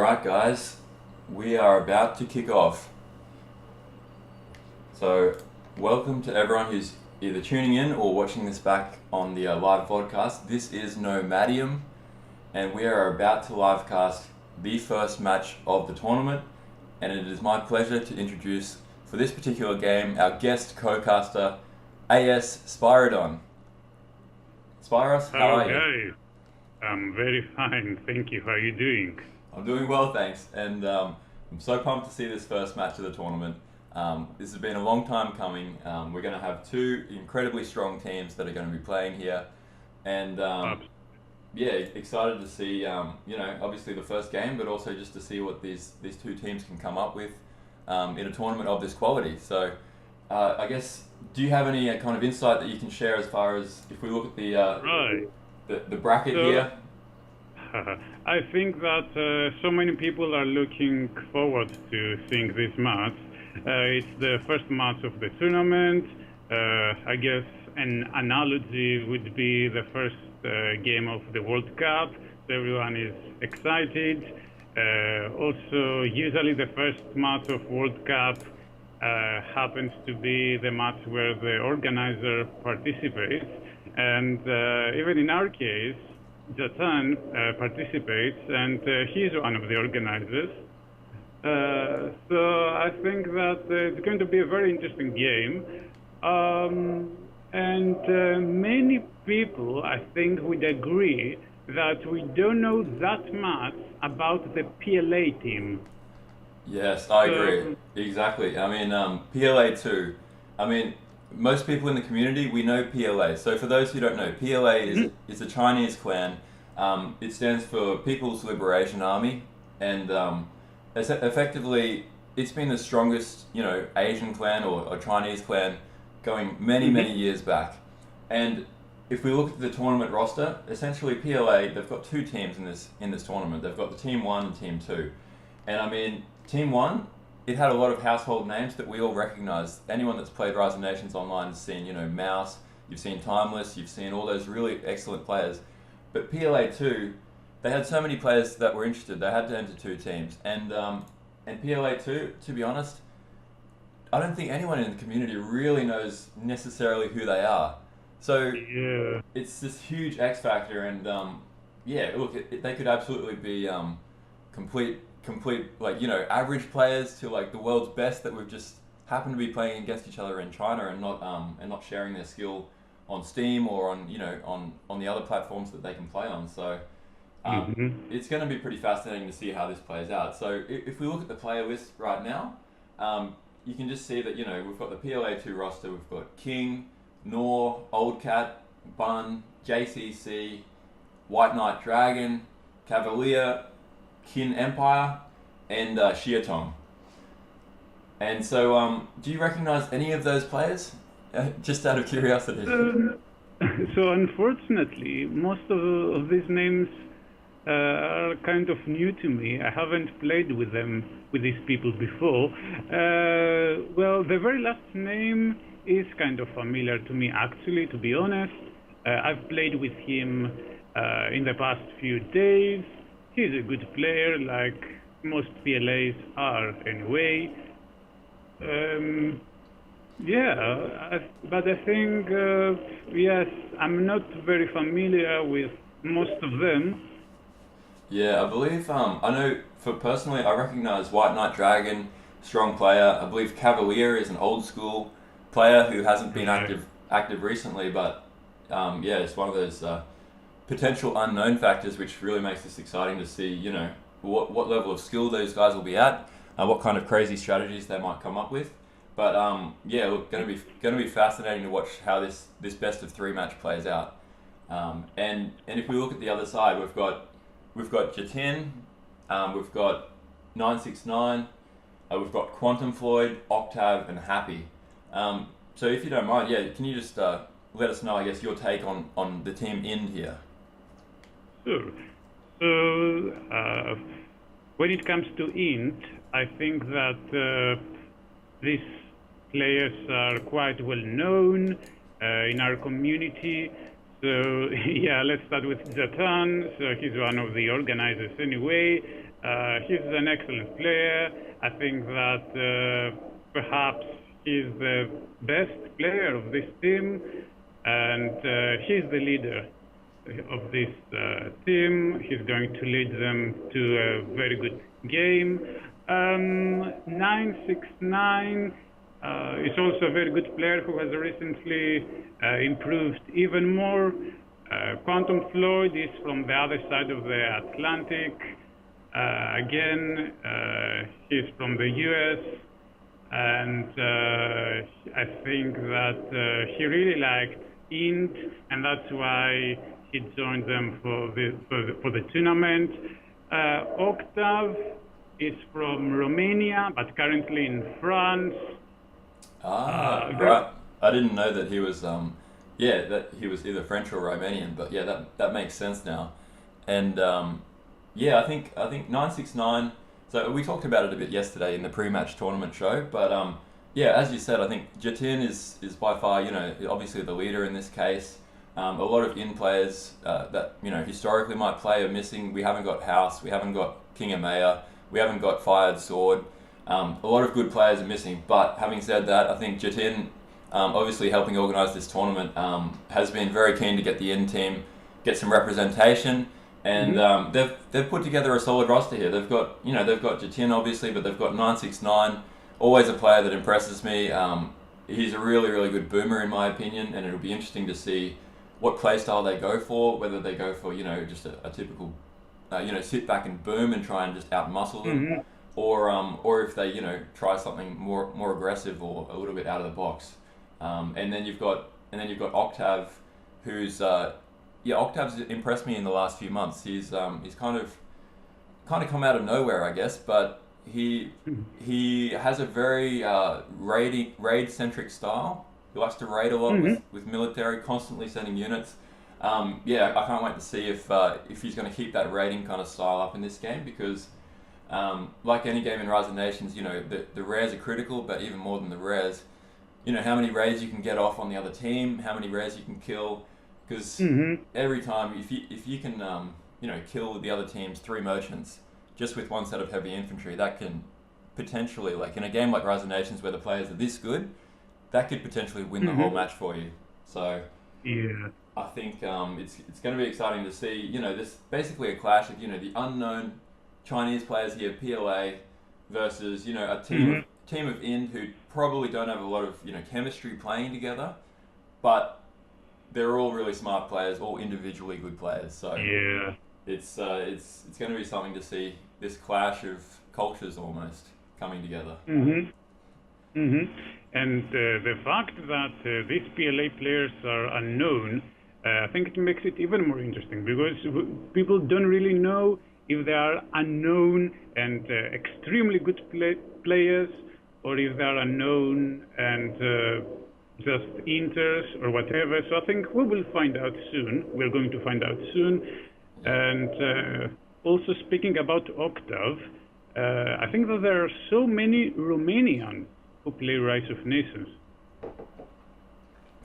Alright guys, we are about to kick off. So welcome to everyone who's either tuning in or watching this back on the live podcast. This is Nomadium and we are about to livecast the first match of the tournament, and it is my pleasure to introduce for this particular game our guest co-caster AS Spyrodon. Spyros, how are you? I'm very fine, thank you. How are you doing? I'm doing well, thanks, and I'm so pumped to see this first match of the tournament. This has been a long time coming. We're going to have two incredibly strong teams that are going to be playing here, and yeah, excited to see, obviously the first game, but also just to see what these two teams can come up with in a tournament of this quality. So I guess, do you have any kind of insight that you can share as far as if we look at the bracket here? I think that so many people are looking forward to seeing this match. It's the first match of the tournament. I guess an analogy would be the first game of the World Cup. So everyone is excited. Also, usually the first match of World Cup happens to be the match where the organizer participates. And even in our case, Jatan participates, and he's one of the organizers. So I think that it's going to be a very interesting game. And many people, I think, would agree that we don't know that much about the PLA team. Yes, I agree. Exactly. I mean, PLA2. I mean, most people in the community, we know PLA. So for those who don't know, PLA is a Chinese clan. It stands for People's Liberation Army, and effectively, it's been the strongest, Asian clan or Chinese clan going many years back. And if we look at the tournament roster, essentially PLA, they've got two teams in this tournament. They've got the Team 1 and Team 2. And I mean, Team 1, it had a lot of household names that we all recognize. Anyone that's played Rise of Nations online has seen, Mouse, you've seen Timeless, you've seen all those really excellent players. But PLA2, they had so many players that were interested, they had to enter two teams. And PLA2, to be honest, I don't think anyone in the community really knows necessarily who they are. So Yeah. it's this huge X factor, and look, they could absolutely be complete average players to like the world's best that we've just happened to be playing against each other in China and not sharing their skill on Steam or on the other platforms that they can play on. So it's going to be pretty fascinating to see how this plays out. So if we look at the player list right now, you can just see that we've got the PLA2 roster. We've got King, Nor, Old Cat, Bun, JCC, White Knight Dragon, Cavalier, Qin Empire, and Shiatong. And so, do you recognize any of those players? Just out of curiosity. So unfortunately, most of these names are kind of new to me. I haven't played with these people before. Well, the very last name is kind of familiar to me, actually, to be honest. I've played with him in the past few days. He's a good player, like most PLAs are anyway. But I think, yes, I'm not very familiar with most of them. Yeah, I believe, I know personally, I recognize White Knight Dragon, strong player. I believe Cavalier is an old school player who hasn't been active recently, but it's one of those potential unknown factors which really makes this exciting to see, what level of skill those guys will be at, what kind of crazy strategies they might come up with. But look, going to be fascinating to watch how this best of three match plays out. And if we look at the other side, we've got Jatin, we've got 969, we've got Quantum Floyd, Octave, and Happy. So if you don't mind, can you just let us know, I guess, your take on the team IND here? Sure. So when it comes to IND, I think that these players are quite well known in our community. So let's start with Jatan. So he's one of the organizers anyway. He's an excellent player. I think that perhaps he's the best player of this team, and he's the leader of this team. He's going to lead them to a very good game. 969 is also a very good player who has recently improved even more. Quantum Floyd is from the other side of the Atlantic. Again, he's from the US, and I think that he really liked IND, and that's why he joined them for the tournament. Octave is from Romania, but currently in France. Right. I didn't know that he was that he was either French or Romanian, but yeah, that makes sense now. And yeah, I think 969. So we talked about it a bit yesterday in the pre-match tournament show, but yeah, as you said, I think Jatin is by far, obviously the leader in this case. A lot of in players that historically might play are missing. We haven't got House, we haven't got King Amaya, we haven't got Fired Sword. A lot of good players are missing. But having said that, I think Jatin, obviously helping organise this tournament, has been very keen to get the in team, get some representation, and they've put together a solid roster here. They've got Jatin obviously, but they've got 969, always a player that impresses me. He's a really, really good boomer in my opinion, and it'll be interesting to see what play style they go for, whether they go for just a typical sit back and boom and try and just out muscle them, or if they try something more aggressive or a little bit out of the box. And then you've got Octave, who's Octave's impressed me in the last few months. He's kind of come out of nowhere, I guess, but he has a very raid centric style. He likes to raid a lot with military, constantly sending units. I can't wait to see if he's going to keep that raiding kind of style up in this game, because like any game in Rise of Nations, the rares are critical, but even more than the rares, how many raids you can get off on the other team, how many rares you can kill, because every time if you can kill the other team's 3 merchants just with one set of heavy infantry, that can potentially, like in a game like Rise of Nations where the players are this good, that could potentially win the whole match for you. So yeah, I think it's going to be exciting to see. This basically a clash of the unknown Chinese players here, PLA, versus a team of IND who probably don't have a lot of chemistry playing together, but they're all really smart players, all individually good players. So yeah, it's going to be something to see this clash of cultures almost coming together. And the fact that these PLA players are unknown, I think it makes it even more interesting, because people don't really know if they are unknown and extremely good players, or if they are unknown and just inters or whatever. So I think we will find out soon. We're going to find out soon. And also speaking about Octave, I think that there are so many Romanians who play Rise of Nations.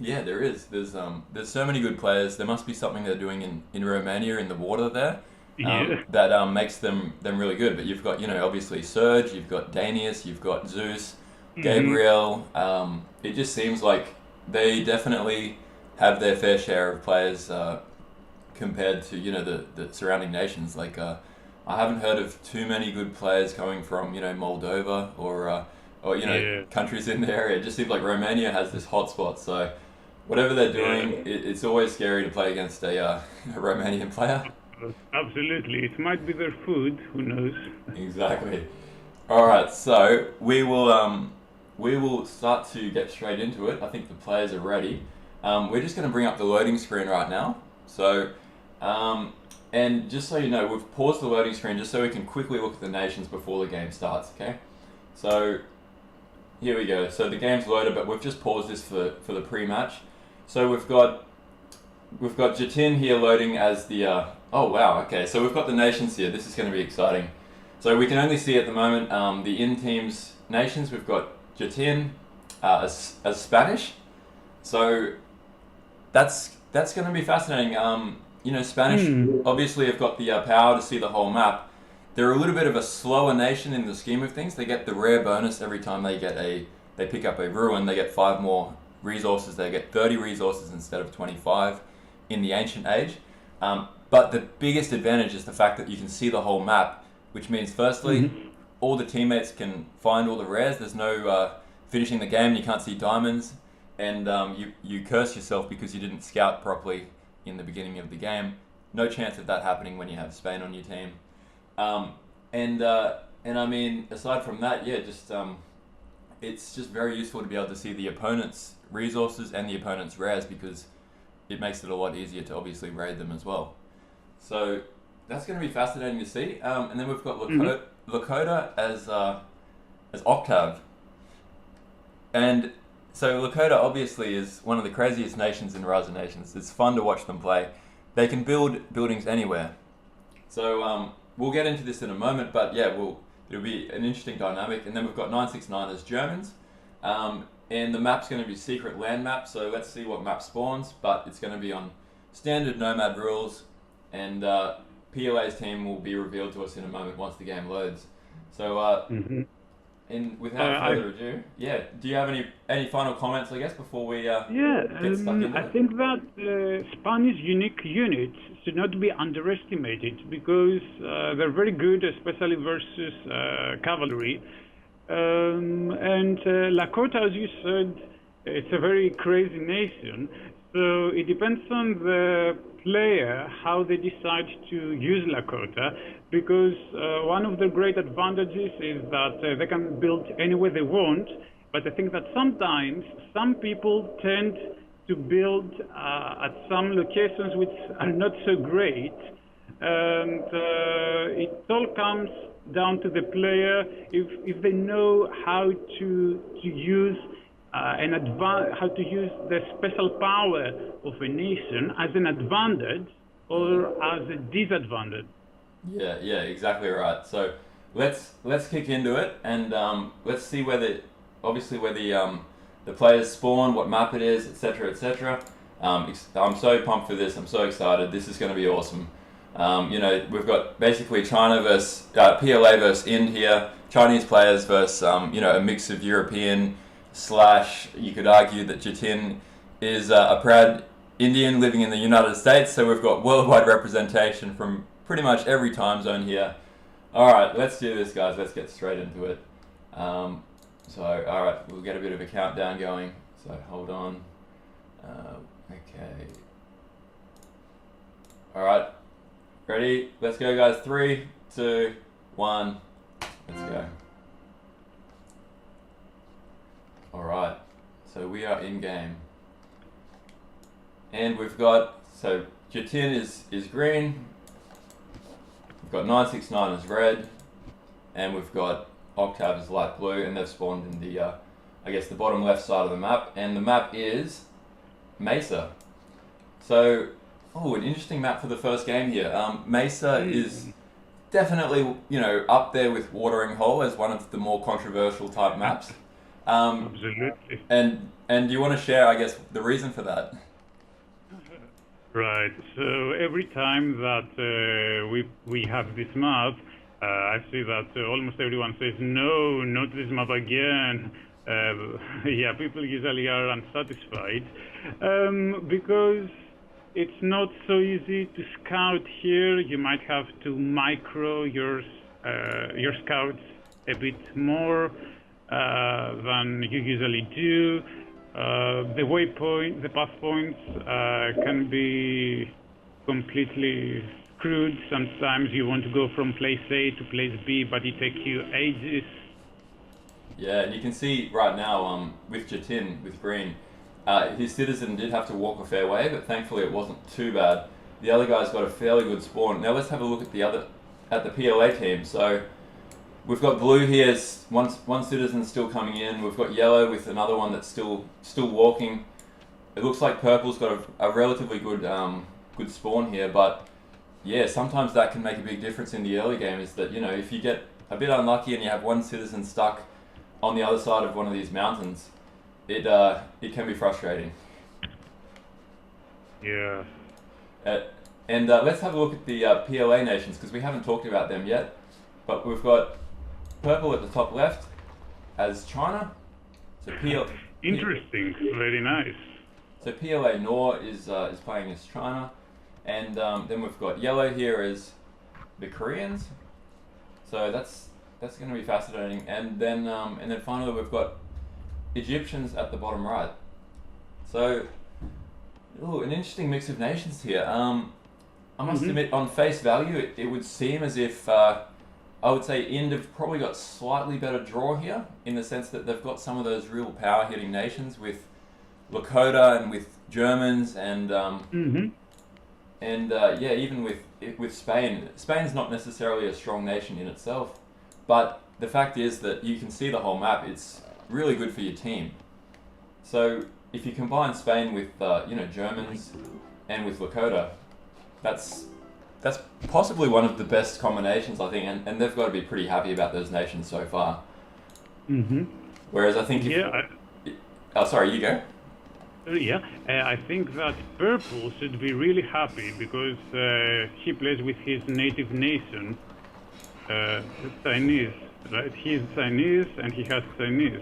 Yeah, there is. There's so many good players. There must be something they're doing in Romania in the water there that makes them really good. But you've got obviously Serge, you've got Danius, you've got Zeus, Gabriel. It just seems like they definitely have their fair share of players compared to the surrounding nations. Like I haven't heard of too many good players coming from Moldova or countries in the area. It just seems like Romania has this hotspot. So whatever they're doing, it's always scary to play against a Romanian player. Absolutely, it might be their food. Who knows? Exactly. All right, so we will start to get straight into it. I think the players are ready. We're just going to bring up the loading screen right now. So, and just so you know, we've paused the loading screen just so we can quickly look at the nations before the game starts. Okay. So here we go. So the game's loaded, but we've just paused this for the pre-match. So we've got Jatin here loading as the. Oh wow. Okay. So we've got the nations here. This is going to be exciting. So we can only see at the moment the in-team's nations. We've got Jatin as Spanish. So that's going to be fascinating. Spanish obviously have got the power to see the whole map, they're a little bit of a slower nation in the scheme of things. They get the rare bonus every time they pick up a ruin. They get 5 more resources. They get 30 resources instead of 25 in the ancient age. But the biggest advantage is the fact that you can see the whole map, which means firstly, all the teammates can find all the rares. There's no finishing the game, you can't see diamonds, and you curse yourself because you didn't scout properly in the beginning of the game. No chance of that happening when you have Spain on your team. And I mean, aside from that, yeah, it's just very useful to be able to see the opponent's resources and the opponent's rares, because it makes it a lot easier to obviously raid them as well. So that's going to be fascinating to see. And then we've got Lakota as Octave. And so Lakota obviously is one of the craziest nations in Rise of Nations. It's fun to watch them play. They can build buildings anywhere. So we'll get into this in a moment, but yeah, it'll be an interesting dynamic. And then we've got 969 as Germans. And the map's going to be secret land map, so let's see what map spawns, but it's going to be on standard Nomad rules, and PLA's team will be revealed to us in a moment once the game loads. So without further ado, yeah, do you have any final comments, I guess, before we get stuck into I it? think that Spanish unique units should not be underestimated, because they're very good, especially versus cavalry. And Lakota, as you said, it's a very crazy nation. So it depends on the player how they decide to use Lakota, because one of the great advantages is that they can build anywhere they want. But I think that sometimes some people tend to build at some locations which are not so great, and it all comes down to the player if they know how to use how to use the special power of a nation as an advantage or as a disadvantage. Yeah, exactly right. So let's kick into it, and let's see where the players spawn, what map it is, etc., etc. I'm so pumped for this. I'm so excited. This is going to be awesome. We've got basically China versus PLA versus IND here. Chinese players versus a mix of European / you could argue that Jatin is a proud Indian living in the United States. So we've got worldwide representation from pretty much every time zone here. All right, let's do this, guys. Let's get straight into it. All right, we'll get a bit of a countdown going. So hold on. Okay. All right. Ready? Let's go, guys. 3, 2, 1. Let's go. All right. So we are in game, and we've got Jatin is green. We've got 969 as red, and we've got Octave as light blue, and they've spawned in the the bottom left side of the map, and the map is Mesa. So. Oh, an interesting map for the first game here. Mesa is definitely, up there with Watering Hole as one of the more controversial type maps. Absolutely. And do you want to share, I guess, the reason for that? Right. So every time that we have this map, I see that almost everyone says, no, not this map again. People usually are unsatisfied because it's not so easy to scout here. You might have to micro your scouts a bit more than you usually do. The path points can be completely screwed. Sometimes you want to go from place A to place B, but it takes you ages. Yeah, and you can see right now with Jatin, with green, his citizen did have to walk a fair way, but thankfully it wasn't too bad. The other guy's got a fairly good spawn. Now let's have a look at the PLA team. So we've got blue here, one citizen still coming in. We've got yellow with another one that's still walking. It looks like purple's got a relatively good spawn here, but yeah, sometimes that can make a big difference in the early game. Is that if you get a bit unlucky and you have one citizen stuck on the other side of one of these mountains, it can be frustrating. Yeah. And let's have a look at the PLA nations, because we haven't talked about them yet. but we've got purple at the top left as China. So Interesting, very nice. So PLA Nor is playing as China, and then we've got yellow here as the Koreans. So that's going to be fascinating, and then finally we've got Egyptians at the bottom right. So, an interesting mix of nations here. I must admit, on face value, it would seem as if I would say IND have probably got slightly better draw here, in the sense that they've got some of those real power-hitting nations with Lakota and with Germans and even with Spain. Spain's not necessarily a strong nation in itself, but the fact is that you can see the whole map. It's really good for your team. So if you combine Spain with Germans and with Lakota, that's possibly one of the best combinations, I think, and they've got to be pretty happy about those nations so far. Whereas I think sorry, you go. I think that purple should be really happy because he plays with his native nation, Chinese, right? He's Chinese and he has Chinese.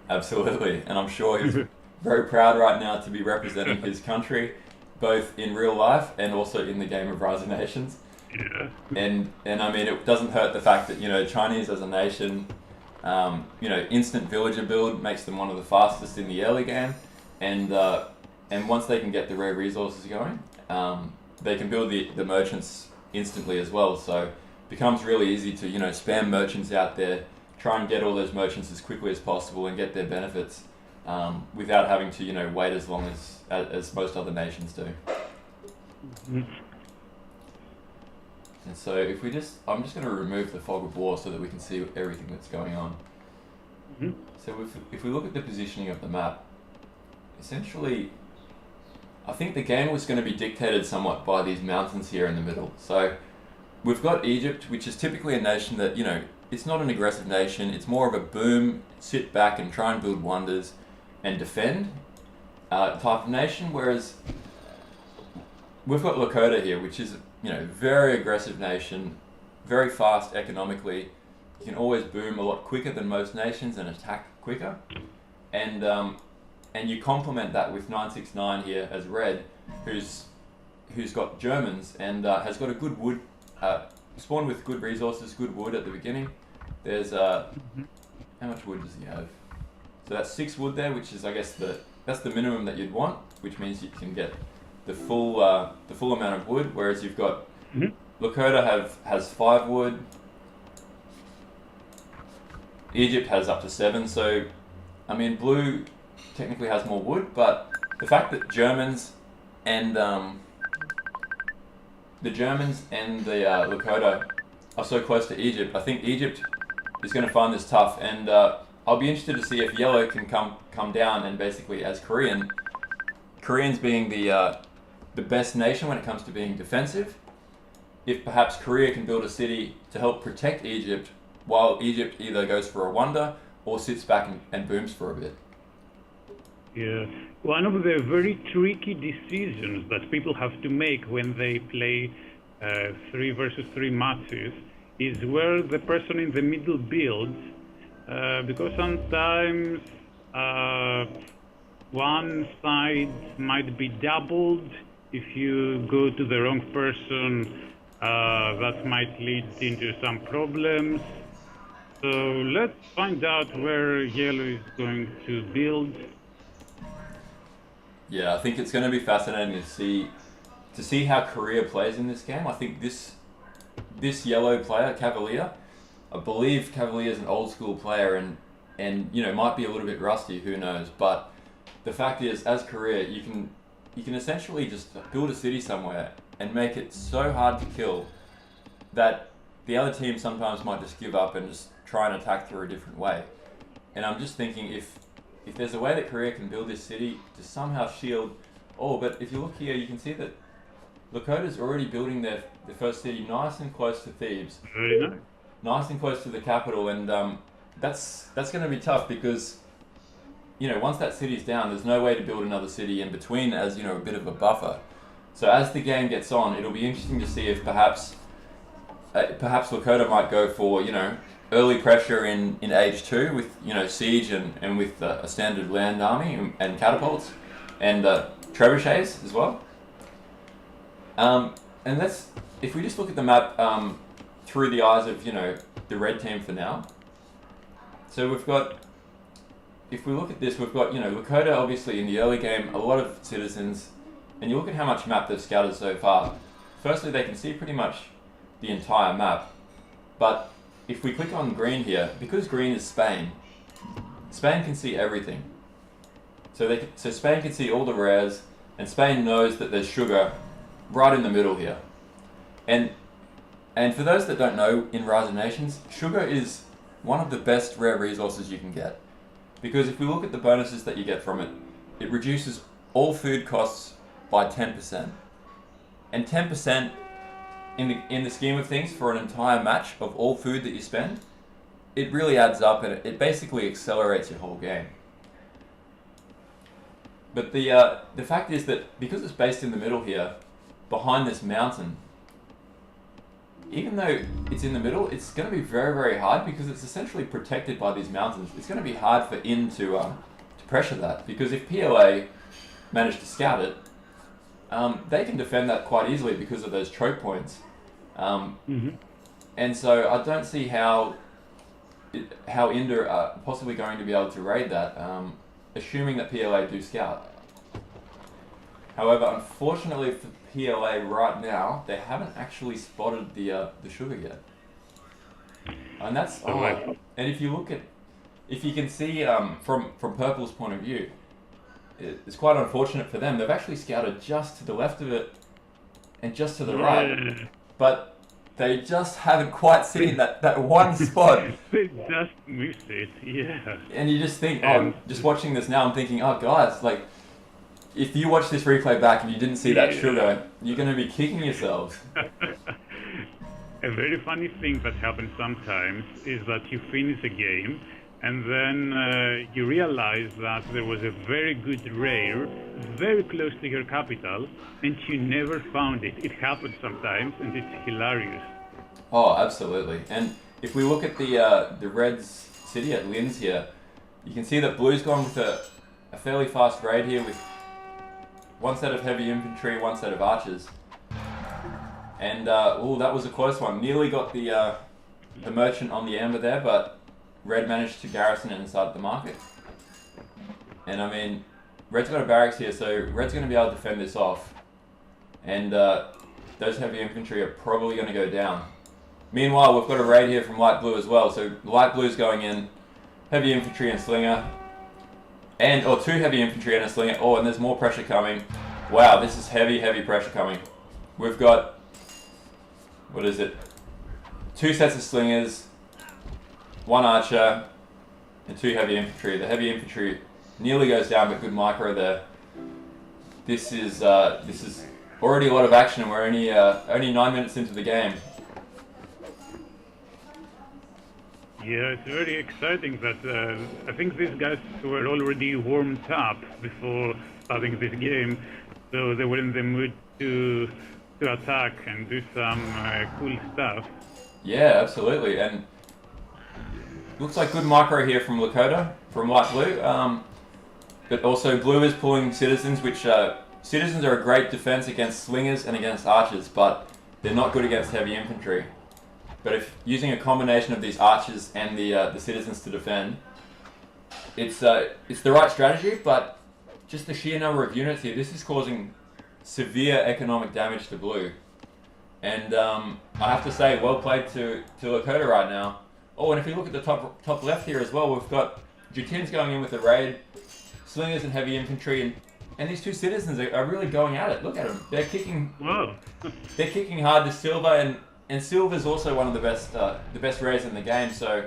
Absolutely, and I'm sure he's very proud right now to be representing his country, both in real life and also in the game of Rise of Nations. Yeah. And I mean, it doesn't hurt the fact that Chinese as a nation, instant villager build makes them one of the fastest in the early game, and once they can get the rare resources going, they can build the merchants instantly as well. So it becomes really easy to spam merchants out there, try and get all those merchants as quickly as possible and get their benefits without having to wait as long as most other nations do. And so if I'm just going to remove the fog of war so that we can see everything that's going on. So if we look at the positioning of the map, essentially, I think the game was going to be dictated somewhat by these mountains here in the middle. So we've got Egypt, which is typically a nation that, it's not an aggressive nation. It's more of a boom, sit back and try and build wonders and defend type of nation. Whereas we've got Lakota here, which is, very aggressive nation, very fast economically. You can always boom a lot quicker than most nations and attack quicker. And you complement that with 969 here as red, who's got Germans and has got a good wood, spawned with good resources, good wood at the beginning. There's how much wood does he have? So that's 6 wood there, which is, I guess, that's the minimum that you'd want, which means you can get the full amount of wood. Whereas you've got Lakota has 5 wood. Egypt has up to 7. So, I mean, blue technically has more wood, but the fact that Germans and the Lakota are so close to Egypt, I think Egypt is going to find this tough, and I'll be interested to see if yellow can come down and basically, as Koreans being the best nation when it comes to being defensive, if perhaps Korea can build a city to help protect Egypt, while Egypt either goes for a wonder or sits back and booms for a bit. Yeah, one of the very tricky decisions that people have to make when they play 3 versus 3 matches is where the person in the middle builds, because sometimes one side might be doubled. If you go to the wrong person, that might lead into some problems. So let's find out where yellow is going to build. Yeah, I think it's going to be fascinating to see how Korea plays in this game. I think this yellow player, Cavalier, I believe Cavalier is an old school player and might be a little bit rusty, who knows. But the fact is, as Korea, you can essentially just build a city somewhere and make it so hard to kill that the other team sometimes might just give up and just try and attack through a different way. And I'm just thinking, if there's a way that Korea can build this city to somehow shield... but if you look here, you can see that Lakota's already building their first city nice and close to Thebes. Very nice. Nice and close to the capital, and that's going to be tough because, once that city's down, there's no way to build another city in between as, a bit of a buffer. So as the game gets on, it'll be interesting to see if perhaps perhaps Lakota might go for, you know, early pressure in age 2 with, you know, siege and with a standard land army and catapults and trebuchets as well. And let's, if we just look at the map through the eyes of, you know, the red team for now. So we've got, if we look at this, we've got, you know, Lakota obviously in the early game, a lot of citizens, and you look at how much map they've scouted so far. Firstly, they can see pretty much the entire map, but if we click on green here, because green is Spain, Spain can see everything. So Spain can see all the rares, and Spain knows that there's sugar right in the middle here. And for those that don't know, in Rise of Nations, sugar is one of the best rare resources you can get. Because if we look at the bonuses that you get from it, it reduces all food costs by 10%. And 10% in the scheme of things for an entire match of all food that you spend, it really adds up and it basically accelerates your whole game. But the fact is that because it's based in the middle here, behind this mountain, even though it's in the middle, it's going to be very, very hard because it's essentially protected by these mountains. It's going to be hard for IN to pressure that, because if PLA manage to scout it, they can defend that quite easily because of those choke points. And so I don't see how IND are possibly going to be able to raid that, assuming that PLA do scout. However, unfortunately for PLA right now, they haven't actually spotted the sugar yet, and that's odd. And if you look at, if you can see from Purple's point of view, it's quite unfortunate for them. They've actually scouted just to the left of it and just to the right, but they just haven't quite seen that one spot. They just missed it, yeah. And you just think, oh, just watching this now, I'm thinking, oh guys, like, if you watch this replay back and you didn't see that sugar, you're going to be kicking yourselves. A very funny thing that happens sometimes is that you finish a game and then you realize that there was a very good rare very close to your capital and you never found it. It happens sometimes and it's hilarious. Oh, absolutely. And if we look at the Reds city at Linz here, you can see that Blue's gone with a fairly fast raid here with one set of heavy infantry, one set of archers. And, oh, that was a close one. Nearly got the merchant on the amber there, but Red managed to garrison it inside the market. And, I mean, Red's got a barracks here, so Red's going to be able to defend this off. And those heavy infantry are probably going to go down. Meanwhile, we've got a raid here from Light Blue as well. So Light Blue's going in, heavy infantry and slinger. Or 2 heavy infantry and a slinger. Oh, and there's more pressure coming. Wow, this is heavy, heavy pressure coming. We've got, what is it? 2 sets of slingers, 1 archer, and 2 heavy infantry. The heavy infantry nearly goes down, but good micro there. This is already a lot of action, and we're only 9 minutes into the game. Yeah, it's very exciting that I think these guys were already warmed up before starting this game, so they were in the mood to attack and do some cool stuff. Yeah, absolutely, and looks like good micro here from Lakota, from Light Blue, but also Blue is pulling citizens, which citizens are a great defense against slingers and against archers, but they're not good against heavy infantry. But if using a combination of these archers and the citizens to defend, it's the right strategy. But just the sheer number of units here, this is causing severe economic damage to Blue. And I have to say, well played to Lakota right now. Oh, and if you look at the top left here as well, we've got Jatin's going in with a raid, slingers and heavy infantry, and these 2 citizens are really going at it. Look at them; they're kicking. Whoa. They're kicking hard to Silver, and Silver's also one of the best rares in the game. So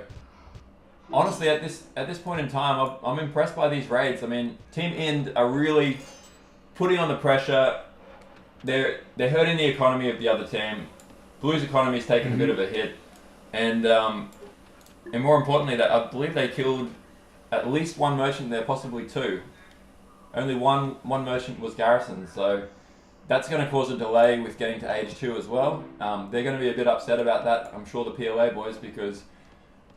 honestly, at this point in time, I'm impressed by these raids. I mean, Team IND are really putting on the pressure. They're hurting the economy of the other team. Blue's economy is taking a bit of a hit, and more importantly, that I believe they killed at least 1 merchant there, possibly 2. Only one merchant was garrisoned, so that's going to cause a delay with getting to age 2 as well. They're going to be a bit upset about that, I'm sure, the PLA boys, because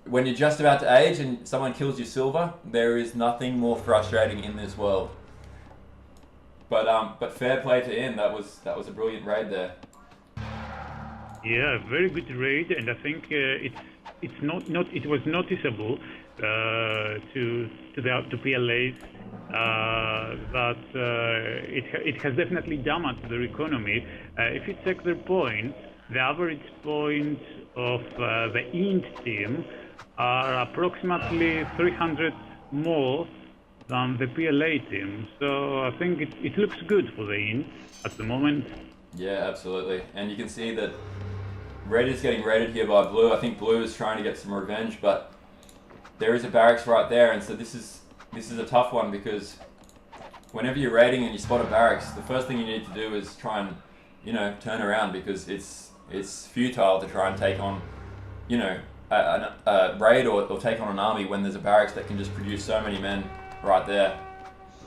when you're just about to age and someone kills your silver, there is nothing more frustrating in this world. But fair play to Ian. That was a brilliant raid there. Yeah, very good raid, and I think it was noticeable to PLAs that it has definitely damaged their economy. If you check their points, the average points of the IND team are approximately 300 more than the PLA team. So I think it looks good for the IND at the moment. Yeah, absolutely. And you can see that Red is getting raided here by Blue. I think Blue is trying to get some revenge, but there is a barracks right there, and so this is a tough one, because whenever you're raiding and you spot a barracks, the first thing you need to do is try and, turn around, because it's futile to try and take on, a raid or take on an army when there's a barracks that can just produce so many men right there.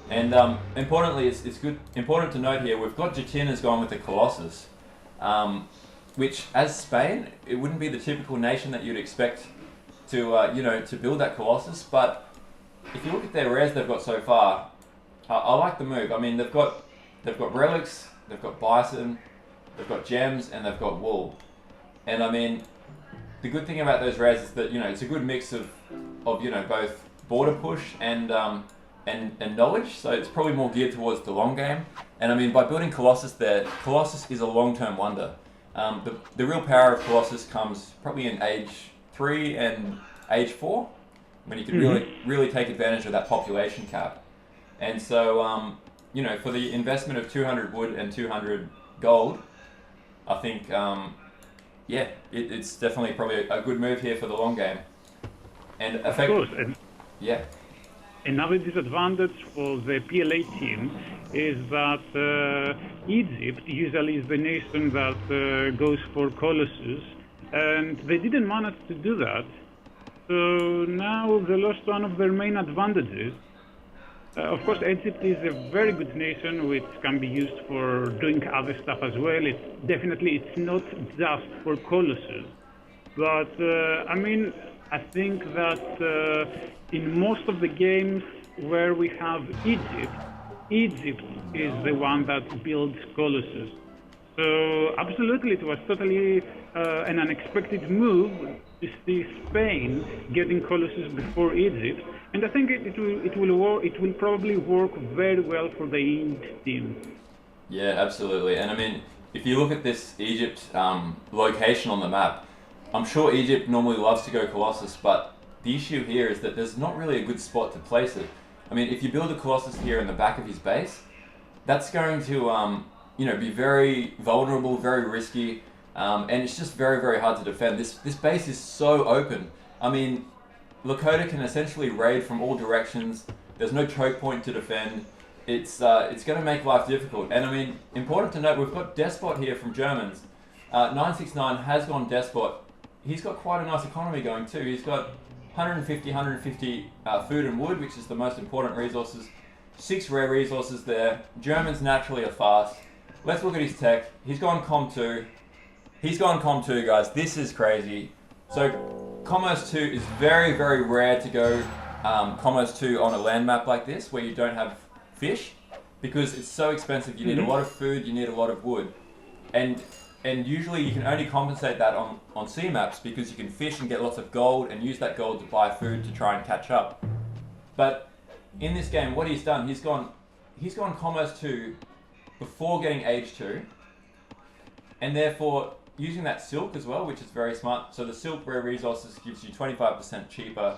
And importantly, it's important to note here, we've got Jatin has gone with the Colossus, which, as Spain, it wouldn't be the typical nation that you'd expect to build that Colossus. But if you look at their rares they've got so far, I like the move. I mean, they've got relics, they've got bison, they've got gems, and they've got wool. And I mean, the good thing about those rares is that it's a good mix of both border push and knowledge. So it's probably more geared towards the long game. And I mean, by building Colossus there, Colossus is a long-term wonder. The real power of Colossus comes probably in age 3 and age 4, when you can really take advantage of that population cap. And so, for the investment of 200 wood and 200 gold, I think, it's definitely probably a good move here for the long game. And of course. Yeah. Another disadvantage for the PLA team is that Egypt usually is the nation that goes for Colossus, and they didn't manage to do that. So now they lost one of their main advantages. Of course, Egypt is a very good nation which can be used for doing other stuff as well. It's not just for Colossus. But I mean, I think that in most of the games where we have Egypt is the one that builds Colossus. So absolutely, it was totally an unexpected move to see Spain getting Colossus before Egypt, and I think it will probably work very well for the IND team. Yeah, absolutely. And I mean, if you look at this Egypt location on the map, I'm sure Egypt normally loves to go Colossus, but the issue here is that there's not really a good spot to place it. I mean, if you build a Colossus here in the back of his base, that's going to be very vulnerable, very risky, and it's just very, very hard to defend. This base is so open. I mean, Lakota can essentially raid from all directions. There's no choke point to defend. It's going to make life difficult. And I mean, important to note, we've got Despot here from Germans. 969 has gone Despot. He's got quite a nice economy going too. He's got 150 food and wood, which is the most important resources. 6 rare resources there. Germans naturally are fast. Let's look at his tech. He's gone Com 2. He's gone Com 2, guys. This is crazy. So Commerce 2 is very, very rare to go Commerce 2 on a land map like this, where you don't have fish, because it's so expensive. You need a lot of food, you need a lot of wood. And usually you can only compensate that on sea maps, because you can fish and get lots of gold and use that gold to buy food to try and catch up. But in this game, what he's done, he's gone Commerce 2 before getting age 2, and therefore using that silk as well, which is very smart. So the silk rare resources gives you 25% cheaper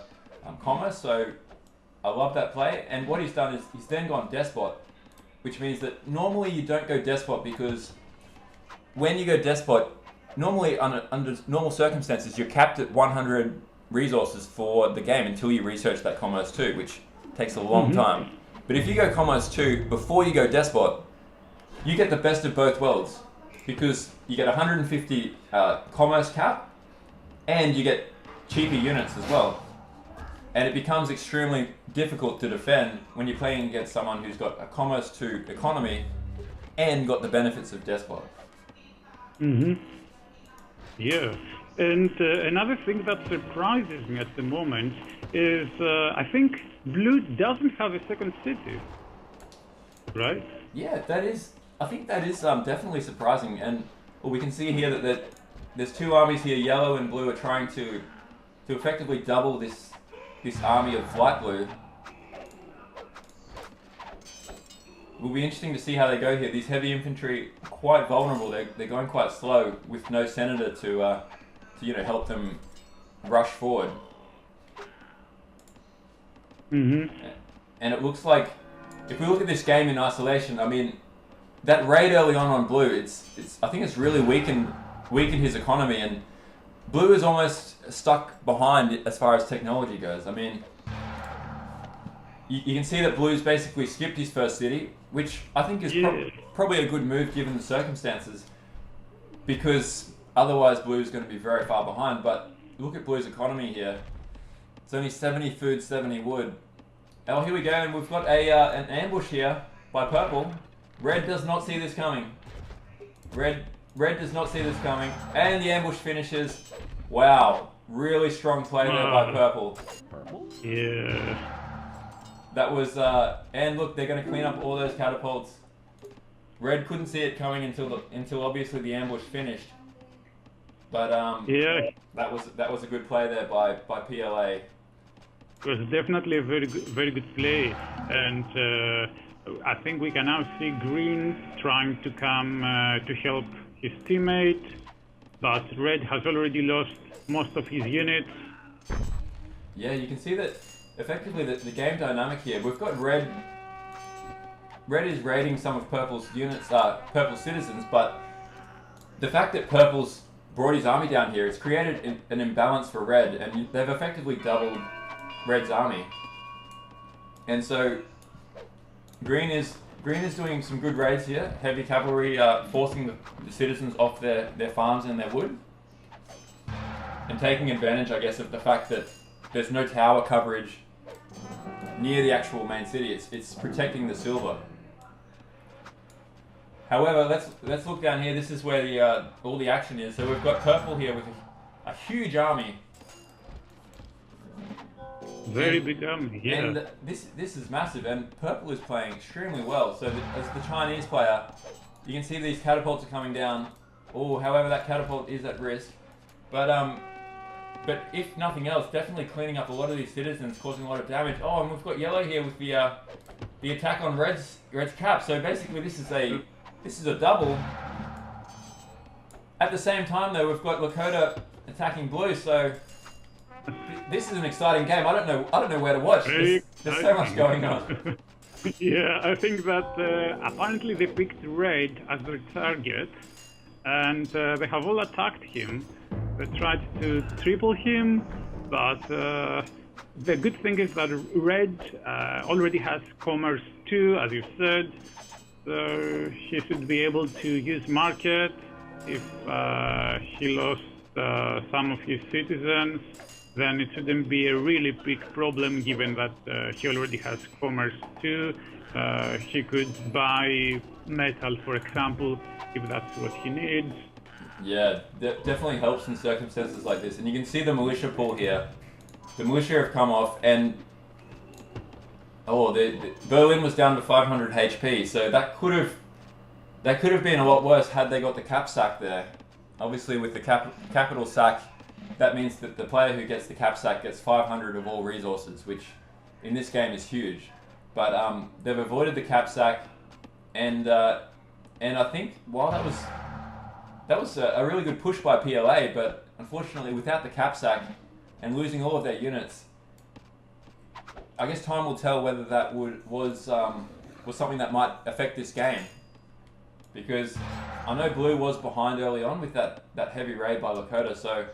commerce, so I love that play. And what he's done is he's then gone Despot, which means that normally you don't go Despot, because when you go Despot, normally under normal circumstances, you're capped at 100 resources for the game until you research that Commerce 2, which takes a long time. But if you go Commerce 2 before you go Despot, you get the best of both worlds, because you get 150 commerce cap, and you get cheaper units as well. And it becomes extremely difficult to defend when you're playing against someone who's got a Commerce 2 economy and got the benefits of despot. Mm-hmm. Yeah. And another thing that surprises me at the moment is I think Blue doesn't have a second city, right? Yeah, I think that is definitely surprising. And well, we can see here that there's two armies here, yellow and blue, are trying to effectively double this army of light blue. It will be interesting to see how they go here. These heavy infantry, quite vulnerable. They're going quite slow with no senator to help them rush forward. Mm-hmm. And it looks like, if we look at this game in isolation, I mean, that raid early on blue, I think it's really weakened his economy, and blue is almost stuck behind as far as technology goes. I mean, you can see that blue's basically skipped his first city, which I think is probably a good move given the circumstances, because otherwise blue's going to be very far behind. But look at blue's economy here. It's only 70 food, 70 wood. Oh, here we go, and we've got an ambush here by purple. Red does not see this coming. Red does not see this coming, and the ambush finishes. Wow, really strong play there by purple. Yeah. That was, and look, they're going to clean up all those catapults. Red couldn't see it coming until obviously the ambush finished. But yeah, that was a good play there by PLA. it was definitely a very good play, and I think we can now see Green trying to come to help his teammate, but Red has already lost most of his units. Yeah, you can see that effectively the game dynamic here. We've got Red is raiding some of Purple's units, Purple citizens, but the fact that Purple's brought his army down here, it's created an imbalance for Red, and they've effectively doubled Red's army. And so Green is doing some good raids here. Heavy cavalry forcing the citizens off their farms and their wood, and taking advantage, I guess, of the fact that there's no tower coverage near the actual main city. It's protecting the silver. However, let's look down here. This is where all the action is. So we've got Purple here with a huge army. Very big army, yeah. And this is massive, and Purple is playing extremely well. So as the Chinese player, you can see these catapults are coming down. Oh, however, that catapult is at risk. But if nothing else, definitely cleaning up a lot of these citizens, causing a lot of damage. Oh, and we've got yellow here with the attack on Red's cap. So basically, this is a double. At the same time, though, we've got Lakota attacking blue. So this is an exciting game. I don't know where to watch. There's so much going on. Yeah, I think that apparently they picked Red as their target, and they have all attacked him. They tried to triple him, but the good thing is that Red already has Commerce 2, as you said, so he should be able to use market if he lost some of his citizens. Then it shouldn't be a really big problem, given that he already has Commerce 2. He could buy metal, for example, if that's what he needs. Yeah, definitely helps in circumstances like this. And you can see the militia pool here. The militia have come off, and Berlin was down to 500 HP, so that could have been a lot worse had they got the cap sack there. Obviously, with the capital sack, that means that the player who gets the cap sack gets 500 of all resources, which in this game is huge. But they've avoided the cap sack, and I think while that was a really good push by PLA, but unfortunately without the cap sack and losing all of their units, I guess time will tell whether that was something that might affect this game. Because I know blue was behind early on with that heavy raid by Lakota, so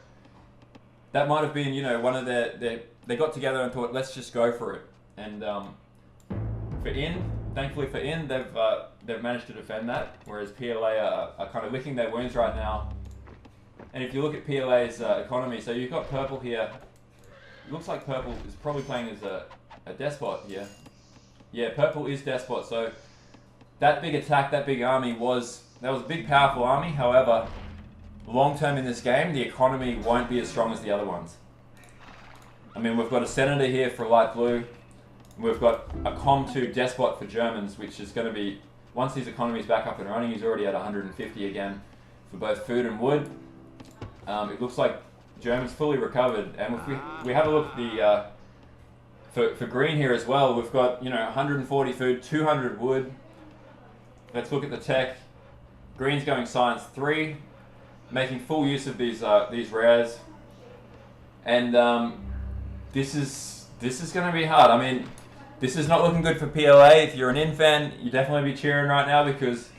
that might have been, one of they got together and thought, let's just go for it. And thankfully for IN, they've managed to defend that, whereas PLA are kind of licking their wounds right now. And if you look at PLA's economy, so you've got Purple here. It looks like Purple is probably playing as a despot here. Yeah, Purple is despot, so that big attack, that big army that was a big, powerful army. However, long term in this game, the economy won't be as strong as the other ones. I mean, we've got a senator here for light blue. We've got a COM2 despot for Germans, which is going to be, once his economy's back up and running, he's already at 150 again for both food and wood. It looks like German's fully recovered, and if we have a look at the for green here as well, we've got 140 food, 200 wood. Let's look at the tech. Green's going science 3, making full use of these rares, and this is going to be hard. I mean, this is not looking good for PLA. If you're an IN fan, you definitely be cheering right now because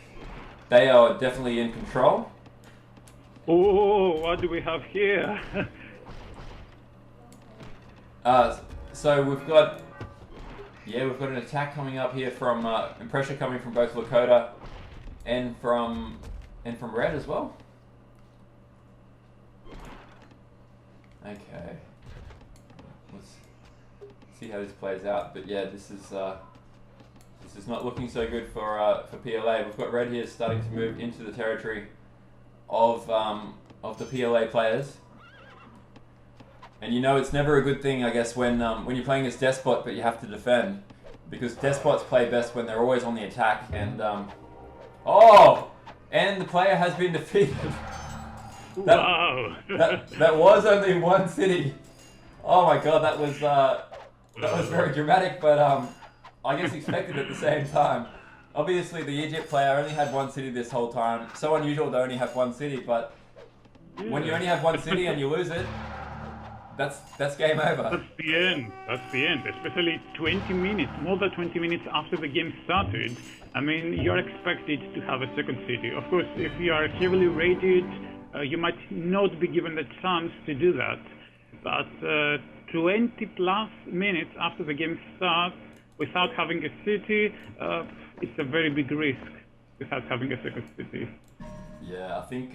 they are definitely in control. Oh, what do we have here? So we've got an attack coming up here from and pressure coming from both Lakota and from red as well. Okay, let's see how this plays out. But yeah, this is not looking so good for PLA. We've got red here starting to move into the territory of the PLA players. And it's never a good thing, I guess, when you're playing as despot, but you have to defend, because despots play best when they're always on the attack. And and the player has been defeated. Wow! that was only one city. Oh my god, that was very dramatic, but I guess expected at the same time. Obviously, the Egypt player only had one city this whole time. So unusual to only have one city, but when you only have one city and you lose it, that's game over. That's the end. That's the end. Especially 20 minutes, more than 20 minutes after the game started. I mean, you're expected to have a second city. Of course, if you are heavily rated, you might not be given the chance to do that. But 20 plus minutes after the game starts, without having a city, it's a very big risk without having a second city. Yeah, I think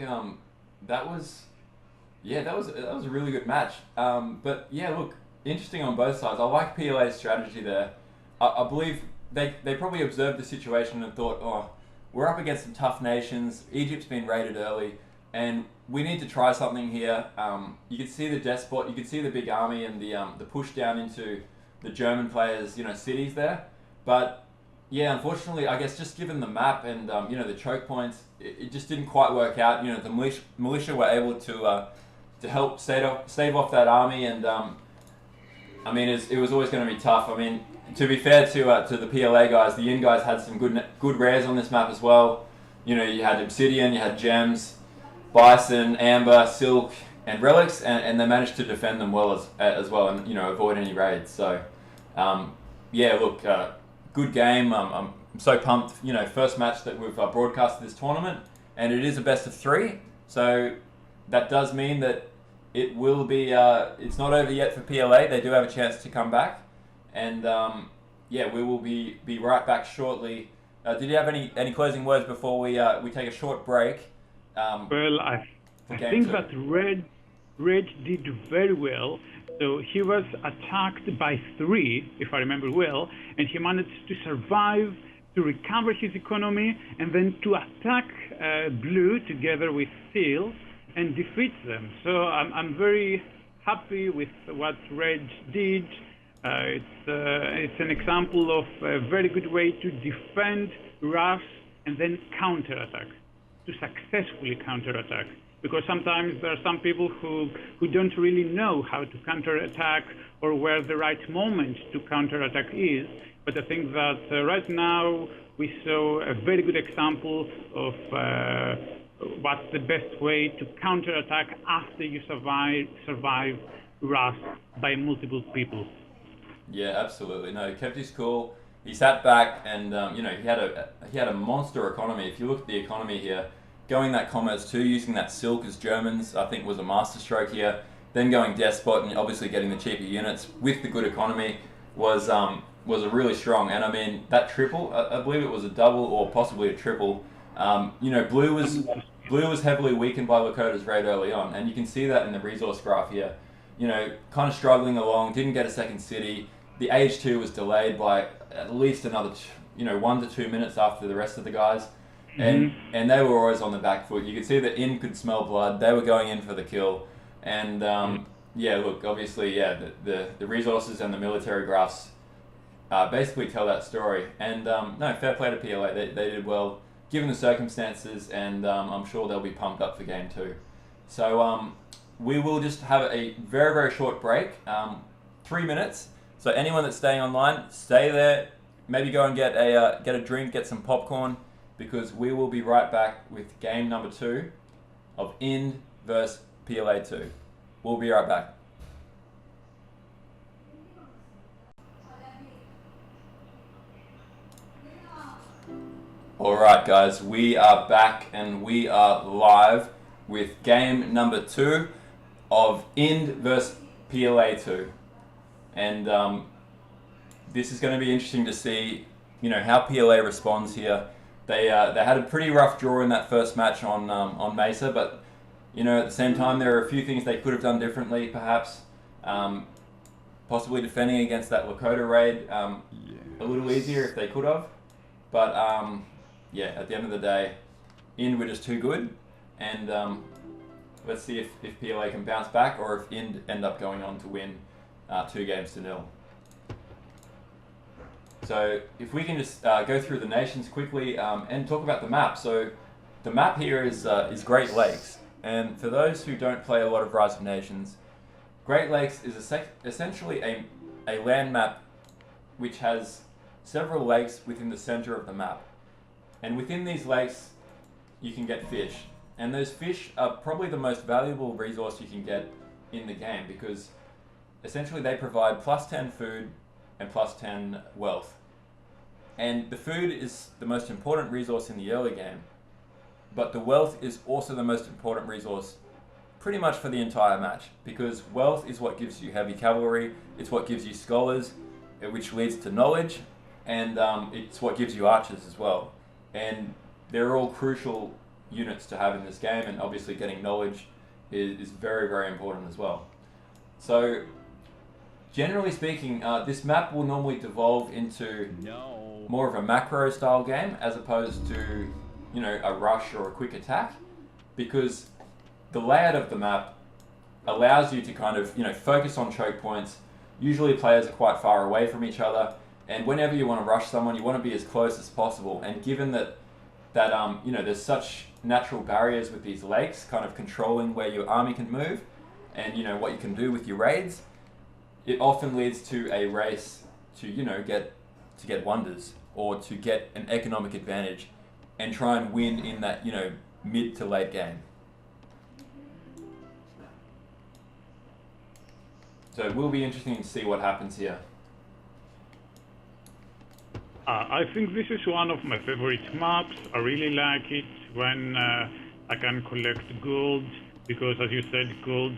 that was a really good match. But yeah, look, interesting on both sides. I like PLA's strategy there. I believe they probably observed the situation and thought, oh, we're up against some tough nations. Egypt's been raided early, and we need to try something here. You could see the despot, you could see the big army and the push down into the German players, cities there. But yeah, unfortunately, I guess just given the map and the choke points, it just didn't quite work out. The militia were able to help stave off that army, and I mean, it was always going to be tough. I mean, to be fair to the PLA guys, the IN guys had some good rares on this map as well. You had obsidian, you had gems, bison, amber, silk, and relics, and they managed to defend them well as well, and avoid any raids. So yeah, look, good game. I'm so pumped. First match that we've broadcasted this tournament, and it is a best of 3. So that does mean that it will be. It's not over yet for PLA. They do have a chance to come back, and yeah, we will be right back shortly. Did you have any closing words before we take a short break? Well, I think that Red did very well. So he was attacked by 3, if I remember well, and he managed to survive, to recover his economy, and then to attack Blue together with Steel and defeat them. So I'm very happy with what Red did. It's an example of a very good way to defend, rush, and then counterattack, to successfully counterattack. Because sometimes there are some people who don't really know how to counterattack or where the right moment to counterattack is. But I think that right now we saw a very good example of what's the best way to counterattack after you survive rush by multiple people. Yeah, absolutely. No, he kept his cool. He sat back, and he had a monster economy. If you look at the economy here, going that Commerce 2, using that Silk as Germans, I think was a masterstroke here. Then going Despot and obviously getting the cheaper units with the good economy was a really strong. And I mean, that triple, I believe it was a double or possibly a triple. Blue was heavily weakened by Lakota's raid early on, and you can see that in the resource graph here. Kind of struggling along, didn't get a second city. The Age 2 was delayed by at least another 1 to 2 minutes after the rest of the guys. And they were always on the back foot. You could see that IND could smell blood. They were going in for the kill. And yeah, look, obviously, yeah, the resources and the military graphs basically tell that story. And no, fair play to PLA. They did well given the circumstances, and I'm sure they'll be pumped up for game 2. So we will just have a very, very short break, 3 minutes. So anyone that's staying online, stay there. Maybe go and get a drink, get some popcorn, because we will be right back with game number 2 of IND versus PLA2. We'll be right back. Alright guys, we are back and we are live with game number 2 of IND versus PLA2. And this is going to be interesting to see, how PLA responds here. They had a pretty rough draw in that first match on Mesa, but at the same time there are a few things they could have done differently, perhaps. Possibly defending against that Lakota raid a little easier if they could have. But yeah, at the end of the day, IND were just too good, and let's see if PLA can bounce back or if IND end up going on to win 2-0. So if we can just go through the nations quickly and talk about the map. So the map here is Great Lakes, and for those who don't play a lot of Rise of Nations, Great Lakes is essentially a land map which has several lakes within the center of the map. And within these lakes, you can get fish. And those fish are probably the most valuable resource you can get in the game, because essentially they provide +10 food and +10 wealth. And the food is the most important resource in the early game, but the wealth is also the most important resource pretty much for the entire match, because wealth is what gives you heavy cavalry, it's what gives you scholars, which leads to knowledge, and it's what gives you archers as well. And they're all crucial units to have in this game, and obviously getting knowledge is very, very important as well. So generally speaking, this map will normally devolve into more of a macro style game as opposed to a rush or a quick attack, because the layout of the map allows you to kind of focus on choke points. Usually players are quite far away from each other, and whenever you want to rush someone, you want to be as close as possible. And given that there's such natural barriers with these lakes, kind of controlling where your army can move, and what you can do with your raids, it often leads to a race to get wonders or to get an economic advantage and try and win in that mid to late game. So it will be interesting to see what happens here. I think this is one of my favorite maps. I really like it when I can collect gold, because as you said, gold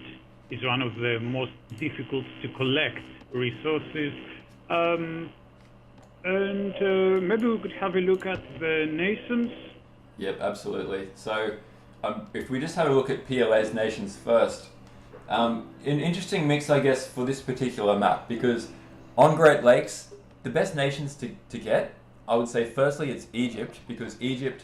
is one of the most difficult to collect resources. And maybe we could have a look at the nations. Yep, absolutely. So if we just have a look at PLA's nations first, an interesting mix, I guess, for this particular map, because on Great Lakes, the best nations to get, I would say firstly it's Egypt, because Egypt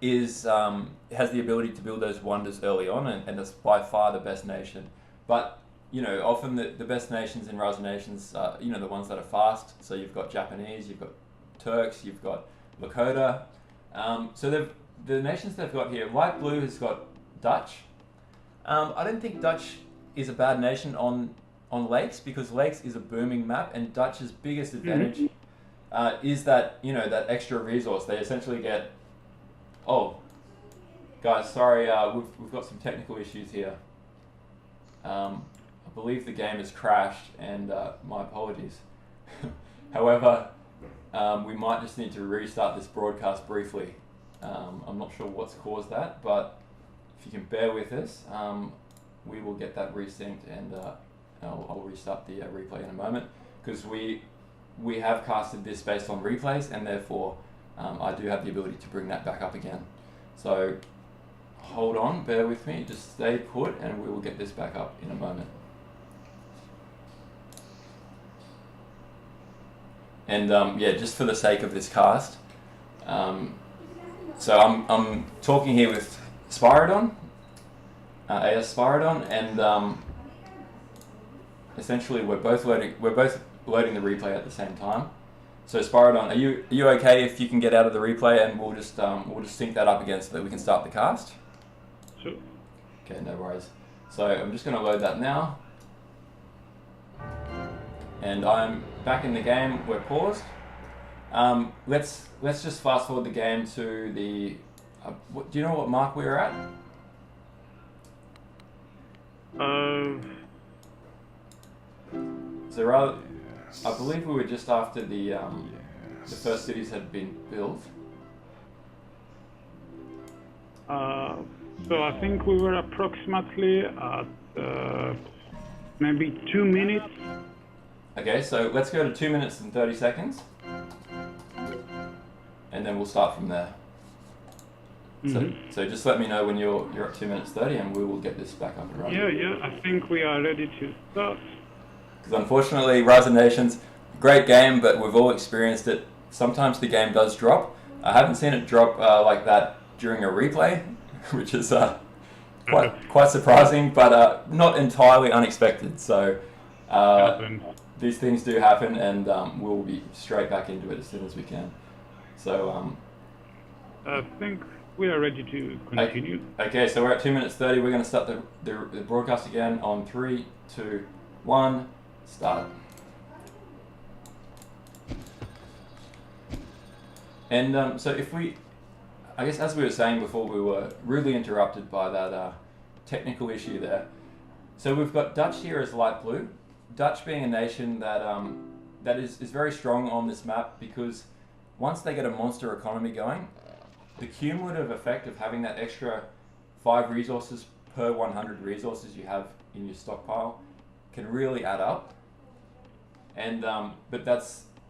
has the ability to build those wonders early on, and it's by far the best nation. But often the best nations in Rise of Nations are the ones that are fast. So you've got Japanese, you've got Turks, you've got Lakota. So the nations they've got here, light blue has got Dutch. I don't think Dutch is a bad nation on Lakes, because Lakes is a booming map, and Dutch's biggest advantage is that that extra resource. They essentially get. Oh, guys, sorry, we've got some technical issues here. I believe the game has crashed, and my apologies. However, we might just need to restart this broadcast briefly. I'm not sure what's caused that, but if you can bear with us, we will get that resynced, and I'll restart the replay in a moment, because we have casted this based on replays, and therefore I do have the ability to bring that back up again. So hold on, bear with me, just stay put, and we will get this back up in a moment. And yeah, just for the sake of this cast, so I'm talking here with Spyrodon, AS Spyrodon, and essentially we're both loading the replay at the same time. So Spyrodon, are you okay if you can get out of the replay, and we'll just sync that up again so that we can start the cast? Sure. Okay, no worries. So I'm just going to load that now. And I'm back in the game. We're paused. Let's just fast forward the game to the. Do you know what mark we were at? So rather, I believe we were just after the first cities had been built. So I think we were approximately at maybe 2 minutes. Okay, so let's go to 2 minutes and 30 seconds. And then we'll start from there. So just let me know when you're at 2 minutes 30, and we will get this back up and running. Yeah, I think we are ready to start. Because unfortunately, Rise of Nations, great game, but we've all experienced it. Sometimes the game does drop. I haven't seen it drop like that during a replay, which is quite surprising, but not entirely unexpected. So these things do happen, and we'll be straight back into it as soon as we can. So I think we are ready to continue. Okay, so we're at 2 minutes 30. We're going to start the broadcast again on 3, 2, 1, start. And so I guess as we were saying before, we were rudely interrupted by that technical issue there. So we've got Dutch here as light blue. Dutch being a nation that is very strong on this map, because once they get a monster economy going, the cumulative effect of having that extra 5 resources per 100 resources you have in your stockpile can really add up. And but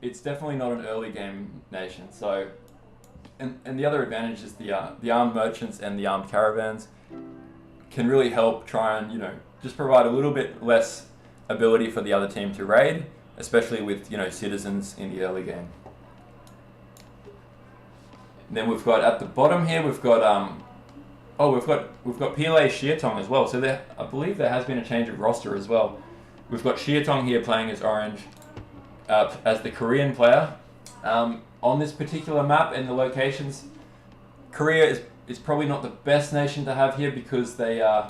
it's definitely not an early game nation. So, and the other advantage is the armed merchants and the armed caravans can really help try and just provide a little bit less ability for the other team to raid, especially with citizens in the early game. And then we've got at the bottom here we've got we've got PLA Shiatong as well. So I believe there has been a change of roster as well. We've got Shiatong here playing as orange, as the Korean player. On this particular map and the locations, Korea is probably not the best nation to have here, because they are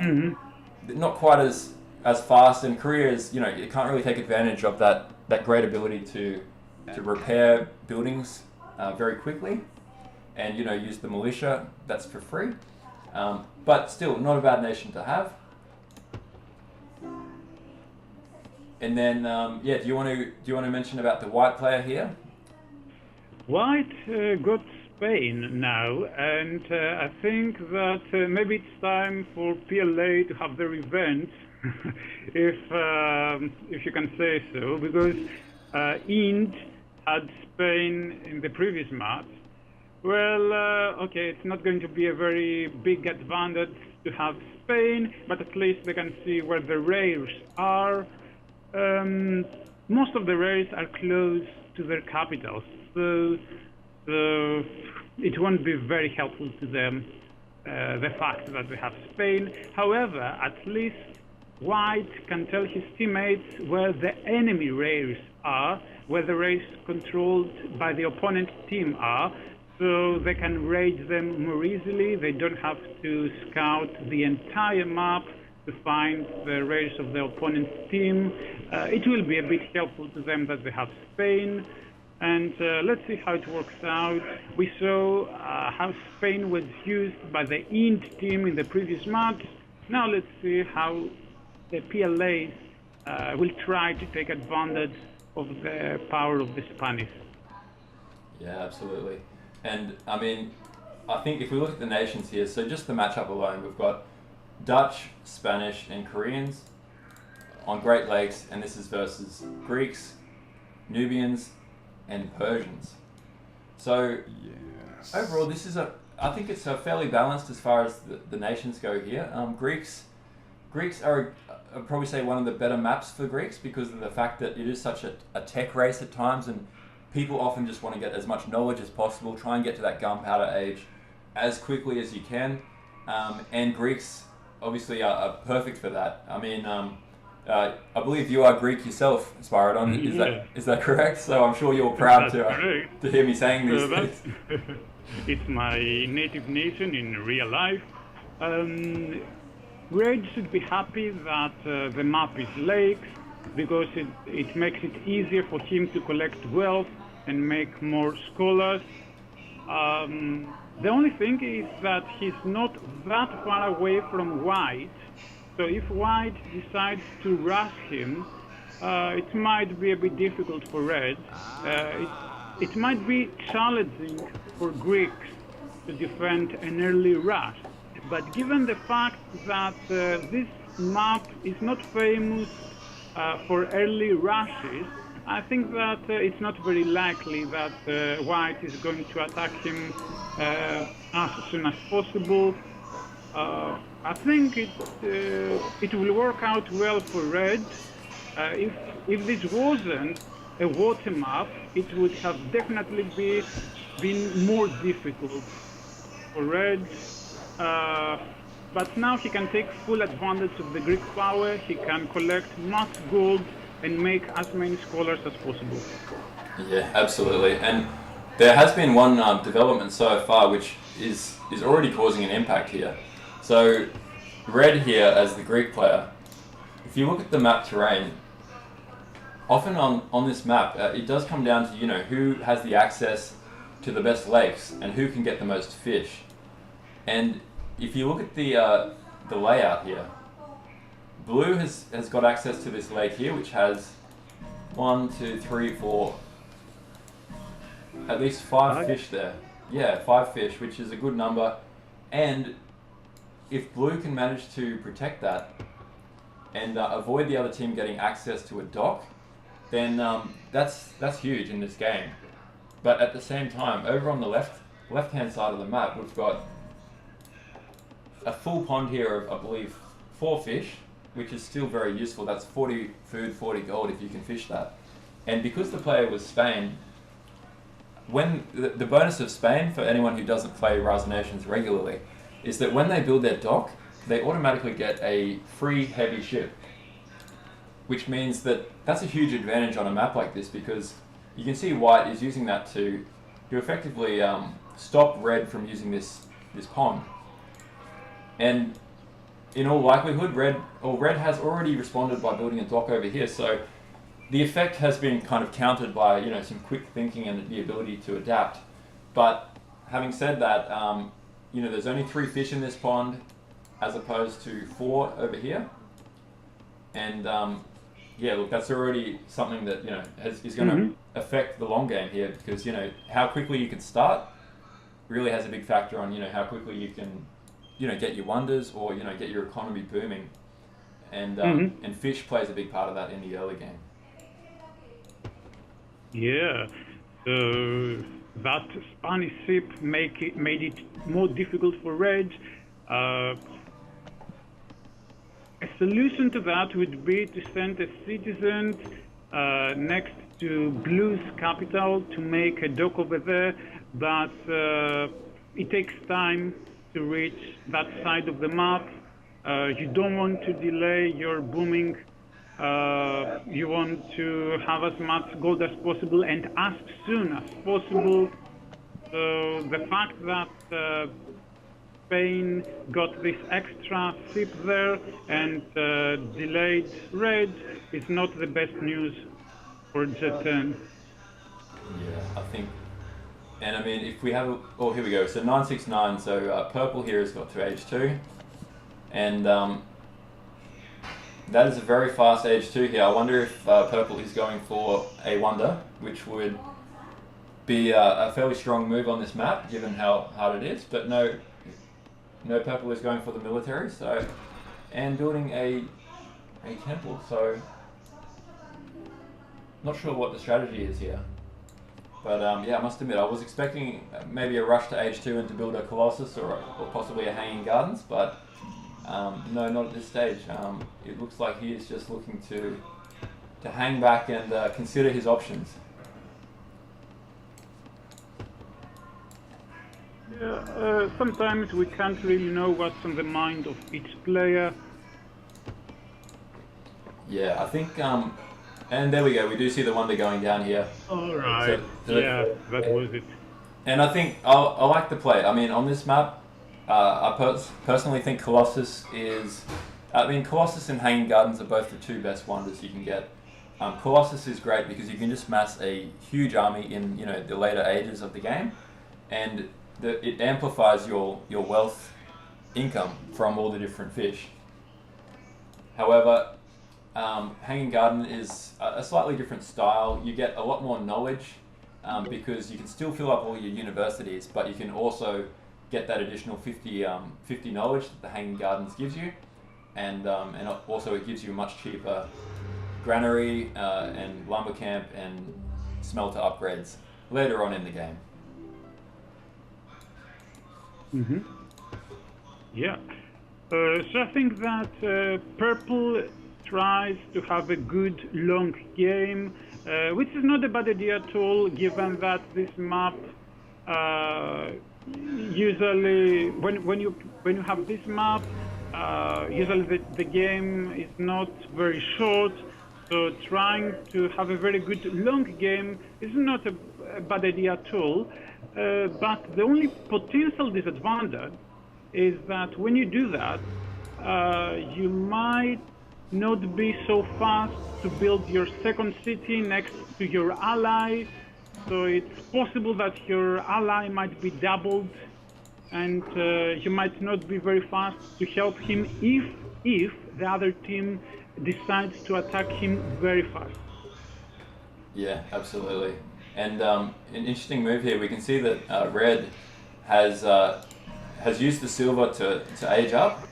not quite as fast, and Korea is you can't really take advantage of that great ability to repair buildings very quickly, and use the militia. That's for free, but still not a bad nation to have. And then yeah, do you want to mention about the white player here? White got Spain now, and I think that maybe it's time for PLA to have their revenge, if you can say so, because IND had Spain in the previous match. Well, okay, it's not going to be a very big advantage to have Spain, but at least they can see where the rails are. Most of the rails are close to their capitals, so it won't be very helpful to them, the fact that they have Spain. However, at least White can tell his teammates where the enemy rails are, where the rails controlled by the opponent team are, so they can raid them more easily. They don't have to scout the entire map to find the rails of the opponent's team. It will be a bit helpful to them that they have Spain. And let's see how it works out. We saw how Spain was used by the IND team in the previous match. Now let's see how the PLAs will try to take advantage of the power of the Spanish. Yeah, absolutely. And I mean, I think if we look at the nations here, so just the matchup alone, we've got Dutch, Spanish, and Koreans on Great Lakes, and this is versus Greeks, Nubians, and Persians. So overall, this is I think it's fairly balanced as far as the nations go here. Greeks are, I'd probably say, one of the better maps for Greeks, because of the fact that it is such a tech race at times, and people often just want to get as much knowledge as possible, try and get to that gunpowder age as quickly as you can. And Greeks obviously are perfect for that. I mean, I believe you are Greek yourself, Spyrodon. Is that correct? So I'm sure you're proud to hear me saying these things. It's my native nation in real life. Red should be happy that the map is lakes, because it makes it easier for him to collect wealth and make more scholars. The only thing is that he's not that far away from White, so if White decides to rush him, it might be a bit difficult for Red. It might be challenging for Greeks to defend an early rush, but given the fact that this map is not famous for early rushes, I think that it's not very likely that White is going to attack him as soon as possible. I think it will work out well for Red. If this wasn't a water map, it would have definitely been more difficult for Red. But now he can take full advantage of the Greek power. He can collect much gold and make as many scholars as possible. Yeah, absolutely. And there has been one development so far which is already causing an impact here. So Red here as the Greek player, if you look at the map terrain, often on this map, it does come down to, who has the access to the best lakes and who can get the most fish. And if you look at the layout here, Blue has got access to this lake here, which has 1, 2, 3, 4, at least 5 fish there. Yeah, 5 fish, which is a good number. And if Blue can manage to protect that and avoid the other team getting access to a dock, then that's huge in this game. But at the same time, over on the left-hand side of the map, we've got a full pond here of, I believe, 4 fish, which is still very useful. That's 40 food, 40 gold if you can fish that. And because the player was Spain, when the bonus of Spain, for anyone who doesn't play Rise of Nations regularly, is that when they build their dock, they automatically get a free heavy ship, which means that that's a huge advantage on a map like this, because you can see White is using that to effectively stop Red from using this pond. And in all likelihood, Red has already responded by building a dock over here, so the effect has been kind of countered by some quick thinking and the ability to adapt. But having said that, there's only 3 fish in this pond as opposed to 4 over here, and yeah, look, that's already something that is going to affect the long game here, because how quickly you can start really has a big factor on how quickly you can get your wonders or get your economy booming, and and fish plays a big part of that in the early game. Yeah, so that Spanish ship made it more difficult for Red. A solution to that would be to send a citizen next to Blue's capital to make a dock over there, but it takes time to reach that side of the map. You don't want to delay your booming. You want to have as much gold as possible and as soon as possible. So the fact that Spain got this extra ship there and delayed Red is not the best news for J10. Yeah, I think. And I mean, if we have, oh, here we go. So 969. So purple here has got to H2, and that is a very fast H2 here. I wonder if purple is going for a wonder, which would be a fairly strong move on this map, given how hard it is. But no, purple is going for the military. So, and building a temple. So, not sure what the strategy is here. But yeah, I must admit, I was expecting maybe a rush to H2 and to build a Colossus or possibly a Hanging Gardens, but no, not at this stage. It looks like he is just looking to hang back and consider his options. Sometimes we can't really know what's on the mind of each player. Yeah, I think, and there we go. We do see the Wonder going down here. All right. Yeah, that was it. And I think I like the play. I mean, on this map, personally think Colossus is. I mean, Colossus and Hanging Gardens are both the two best wonders you can get. Colossus is great because you can just mass a huge army in the later ages of the game, and it amplifies your wealth income from all the different fish. However, Hanging Garden is a slightly different style. You get a lot more knowledge because you can still fill up all your universities, but you can also get that additional 50 knowledge that the Hanging Gardens gives you, and also it gives you a much cheaper granary and lumber camp and smelter upgrades later on in the game. Mm-hmm. Yeah. So I think that Purple tries to have a good long game, which is not a bad idea at all, given that this map usually when you have this map, usually the game is not very short. So trying to have a very good long game is not a bad idea at all. But the only potential disadvantage is that when you do that, you might not be so fast to build your second city next to your ally. So it's possible that your ally might be doubled, and you might not be very fast to help him if the other team decides to attack him very fast. Yeah, absolutely. And an interesting move here. We can see that Red has used the silver to age up,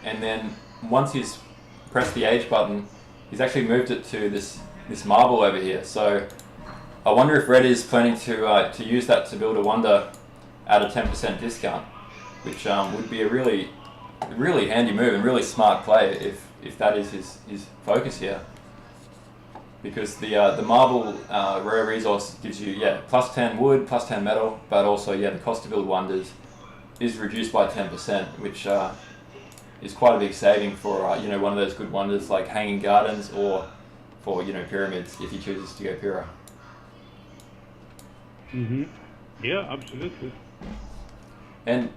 and then once he's pressed the age button, he's actually moved it to this marble over here. So I wonder if Red is planning to use that to build a wonder at a 10% discount, which would be a really handy move and really smart play if that is his focus here. Because the marble rare resource gives you plus 10 wood, plus 10 metal, but also the cost to build wonders is reduced by 10%, which is quite a big saving for one of those good wonders like Hanging Gardens or for pyramids if he chooses to go Pyra. Mm-hmm. Yeah, absolutely. And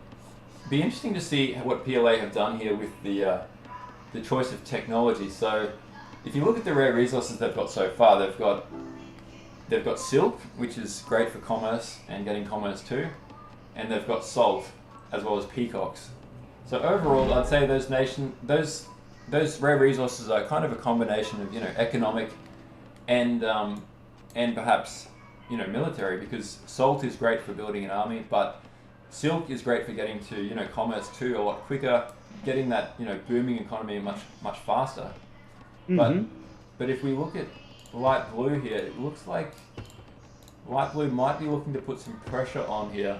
be interesting to see what PLA have done here with the choice of technology. So if you look at the rare resources they've got so far, they've got silk, which is great for commerce and getting commerce too, and they've got salt as well as peacocks. So overall, I'd say those rare resources are kind of a combination of economic and perhaps military, because salt is great for building an army, but silk is great for getting to commerce too a lot quicker, getting that booming economy much faster. Mm-hmm. But if we look at light blue here, it looks like light blue might be looking to put some pressure on here.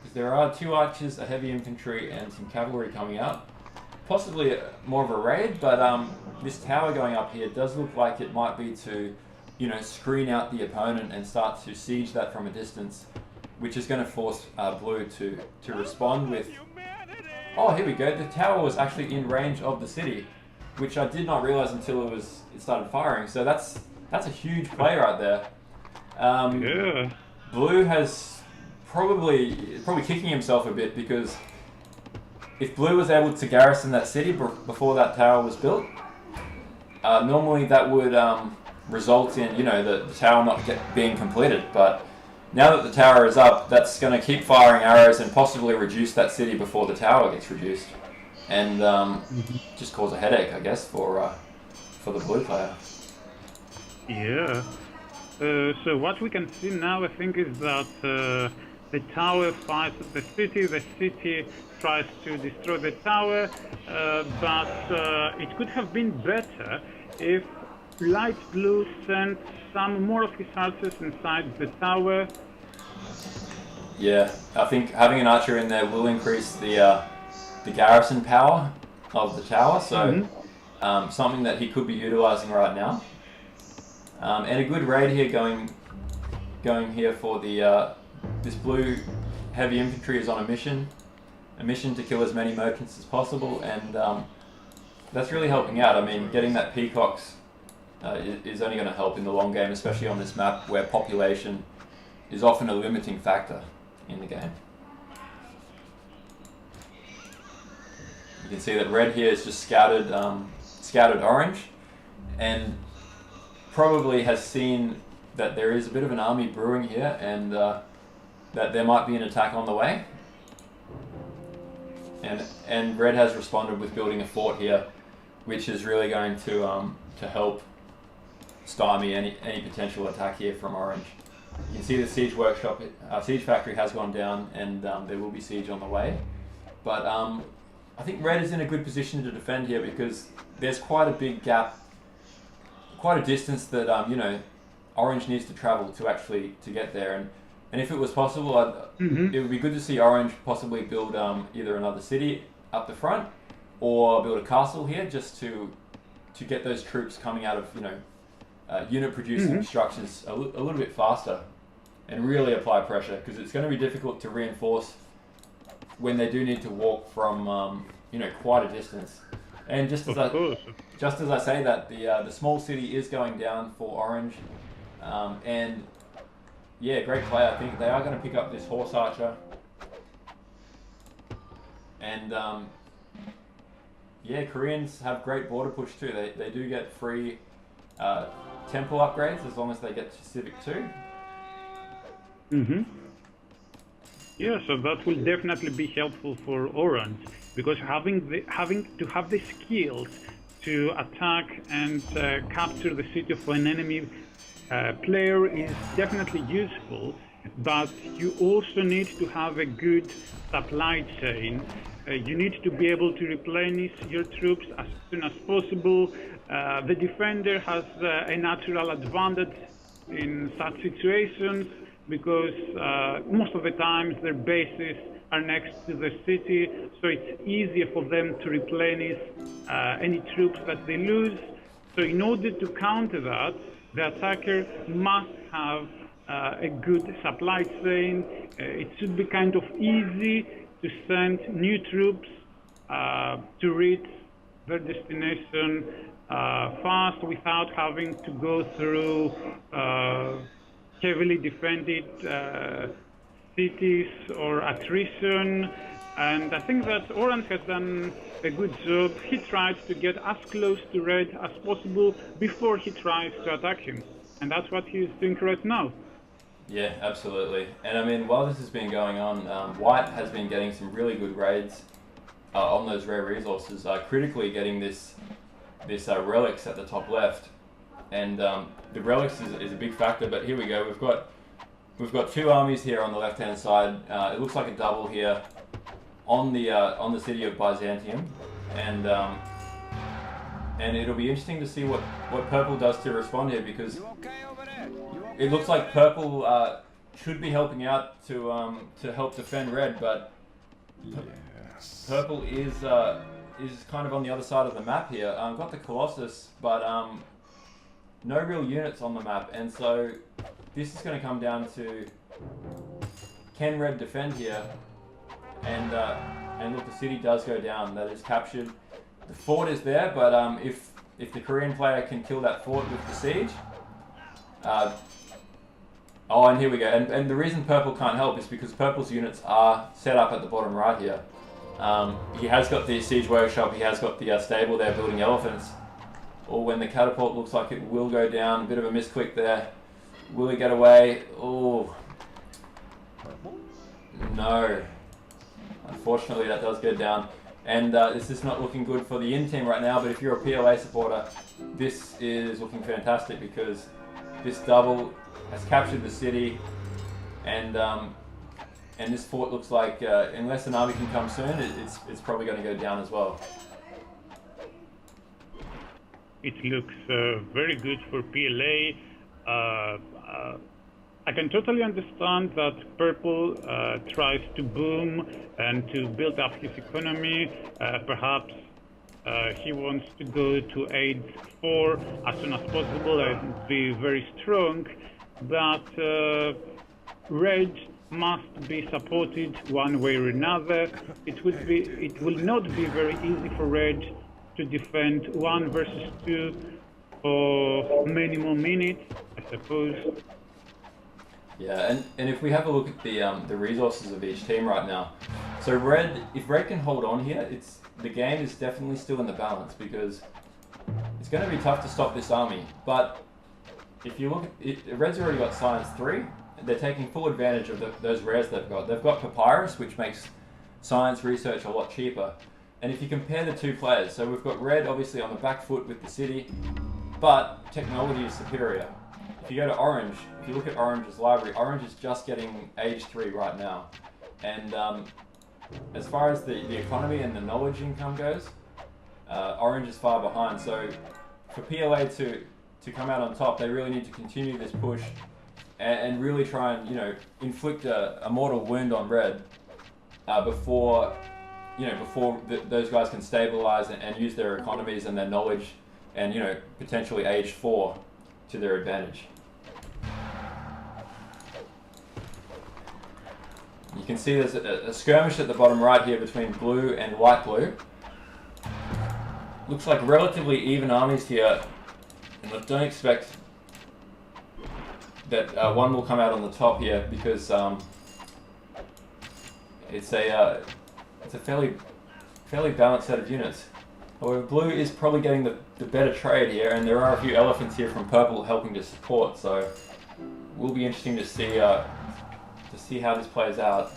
Because there are 2 archers, a heavy infantry, and some cavalry coming out. Possibly more of a raid, but this tower going up here does look like it might be to screen out the opponent and start to siege that from a distance, which is going to force blue to respond with. Oh, here we go. The tower was actually in range of the city, which I did not realize until it started firing. So that's a huge play right there. Yeah. Blue has probably kicking himself a bit, because if Blue was able to garrison that city before that tower was built, normally that would result in the tower not being completed. But now that the tower is up, that's going to keep firing arrows and possibly reduce that city before the tower gets reduced, and just cause a headache, I guess, for the blue player. Yeah. So what we can see now, I think, is that the tower fights the city tries to destroy the tower, but it could have been better if light blue sent some more of his archers inside the tower. Yeah, I think having an archer in there will increase the garrison power of the tower, so something that he could be utilizing right now. And a good raid here going going here for the this blue heavy infantry is on a mission to kill as many merchants as possible, and that's really helping out. I mean, getting that peacocks is only going to help in the long game, especially on this map where population is often a limiting factor in the game. You can see that red here is just scouted orange, and probably has seen that there is a bit of an army brewing here, and that there might be an attack on the way. And red has responded with building a fort here, which is really going to help stymie any potential attack here from orange. You can see the siege workshop, siege factory has gone down, and there will be siege on the way. But I think red is in a good position to defend here because there's quite a big gap, quite a distance that you know, orange needs to travel to get there. And if it was possible, it would be good to see orange possibly build either another city up the front or build a castle here, just to get those troops coming out of, you know, unit producing structures a little bit faster, and really apply pressure, because it's going to be difficult to reinforce when they do need to walk from you know, quite a distance. And just as I say that, the small city is going down for orange, and yeah, great play. I think they are going to pick up this horse archer, and yeah, Koreans have great border push too. They do get free temple upgrades as long as they get to Civic 2. Yeah, so that will definitely be helpful for orange, because having to have the skills to attack and capture the city of an enemy player is definitely useful, but you also need to have a good supply chain. You need to be able to replenish your troops as soon as possible. The defender has a natural advantage in such situations, because most of the times their bases are next to the city, so it's easier for them to replenish any troops that they lose. So in order to counter that, the attacker must have a good supply chain. It should be kind of easy to send new troops to reach their destination fast, without having to go through heavily defended cities or attrition. And I think that orange has done a good job. He tried to get as close to red as possible before he tries to attack him, and that's what he's doing right now. Yeah, absolutely. And I mean, while this has been going on, white has been getting some really good raids on those rare resources, critically getting this relics at the top left. And the relics is a big factor, but here we go. We've got two armies here on the left hand side. It looks like a double here on the city of Byzantium, and it'll be interesting to see what purple does to respond here, because it looks like purple should be helping out to help defend red, but purple is kind of on the other side of the map here. Got the Colossus, but no real units on the map, and so this is going to come down to, can red defend here? And look, the city does go down. That is captured. The fort is there, but if the Korean player can kill that fort with the siege, oh, and here we go. And the reason purple can't help is because purple's units are set up at the bottom right here. He has got the siege workshop. He has got the stable there building elephants. Or when the catapult looks like it will go down, a bit of a misclick there. Will he get away? Oh, no. Unfortunately, that does go down. And this is not looking good for the IND team right now, but if you're a PLA supporter, this is looking fantastic, because this double has captured the city, and this fort looks like, unless an army can come soon, it's probably going to go down as well. It looks very good for PLA. I can totally understand that purple tries to boom and to build up his economy. Perhaps he wants to go to age 4 as soon as possible and be very strong. that red must be supported one way or another. It will not be very easy for red to defend 1 versus 2 for many more minutes, I suppose. Yeah, and if we have a look at the resources of each team right now, so if red can hold on here, the game is definitely still in the balance because it's going to be tough to stop this army. But if you look at it, red's already got science 3. They're taking full advantage of those rares they've got. They've got papyrus, which makes science research a lot cheaper. And if you compare the two players, so we've got red obviously on the back foot with the city, but technology is superior. If you go to orange, if you look at orange's library, orange is just getting age 3 right now. And as far as the economy and the knowledge income goes, orange is far behind. So for PLA to come out on top, they really need to continue this push and really try and inflict a mortal wound on red before those guys can stabilize and use their economies and their knowledge and potentially age 4 to their advantage. You can see there's a skirmish at the bottom right here between blue and white blue. Looks like relatively even armies here, and I don't expect that one will come out on the top here because it's a fairly balanced set of units. However, blue is probably getting the better trade here, and there are a few elephants here from purple helping to support. So, will be interesting to see how this plays out.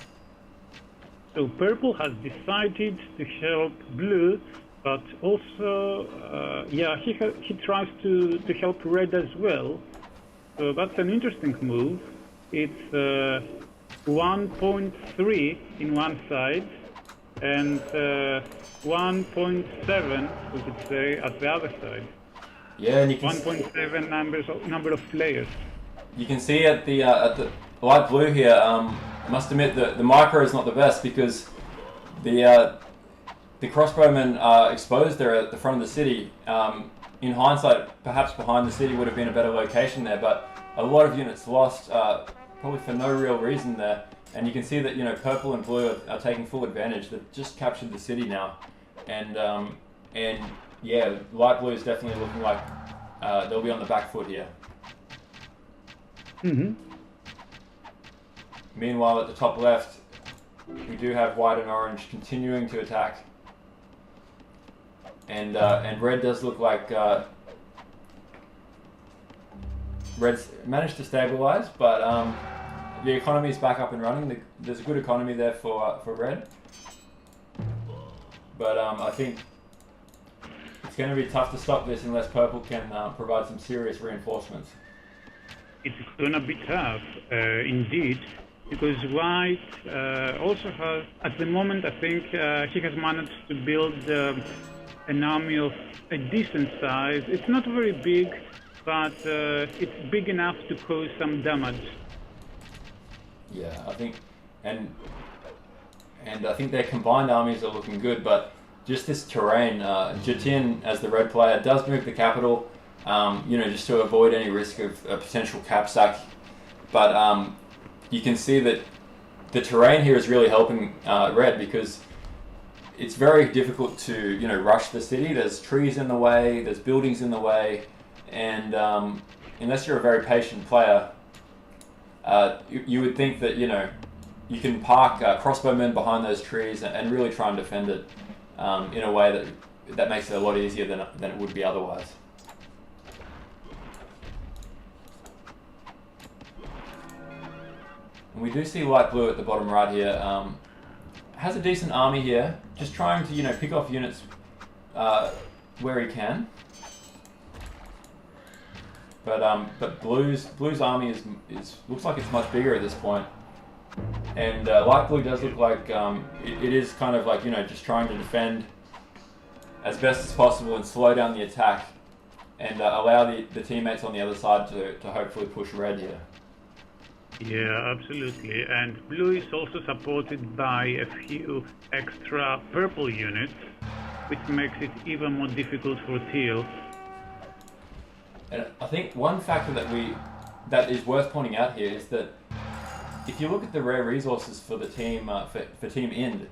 So purple has decided to help blue, but also, he tries to help red as well. So that's an interesting move. It's 1.3 in one side and 1.7, we could say, at the other side. Yeah, and you can 1.7 number of players. You can see at the light blue here. I must admit that the micro is not the best because the crossbowmen are exposed there at the front of the city. In hindsight, perhaps behind the city would have been a better location there, but a lot of units lost, probably for no real reason there. And you can see that purple and blue are taking full advantage. They've just captured the city now, and yeah, light blue is definitely looking like they'll be on the back foot here. Mm-hmm. Meanwhile, at the top left, we do have white and orange continuing to attack, and red does look like red's managed to stabilize, but the economy is back up and running. There's a good economy there for red, but I think it's going to be tough to stop this unless purple can provide some serious reinforcements. It's going to be tough, indeed, because white also has, at the moment, I think he has managed to build an army of a decent size. It's not very big, but it's big enough to cause some damage. Yeah, I think, and I think their combined armies are looking good, but just this terrain, Jatin, as the red player, does move the capital, just to avoid any risk of a potential cap sack. But you can see that the terrain here is really helping red because it's very difficult to rush the city. There's trees in the way, there's buildings in the way, and unless you're a very patient player, you would think that you can park crossbowmen behind those trees and really try and defend it in a way that makes it a lot easier than it would be otherwise. And we do see light blue at the bottom right here. Has a decent army here, just trying to pick off units where he can. But blue's army is looks like it's much bigger at this point, and light blue does look like it is kind of like just trying to defend as best as possible and slow down the attack, and allow the teammates on the other side to hopefully push red here. Yeah, absolutely. And blue is also supported by a few extra purple units, which makes it even more difficult for teal. And I think one factor that that is worth pointing out here is that if you look at the rare resources for the team, for Team IND,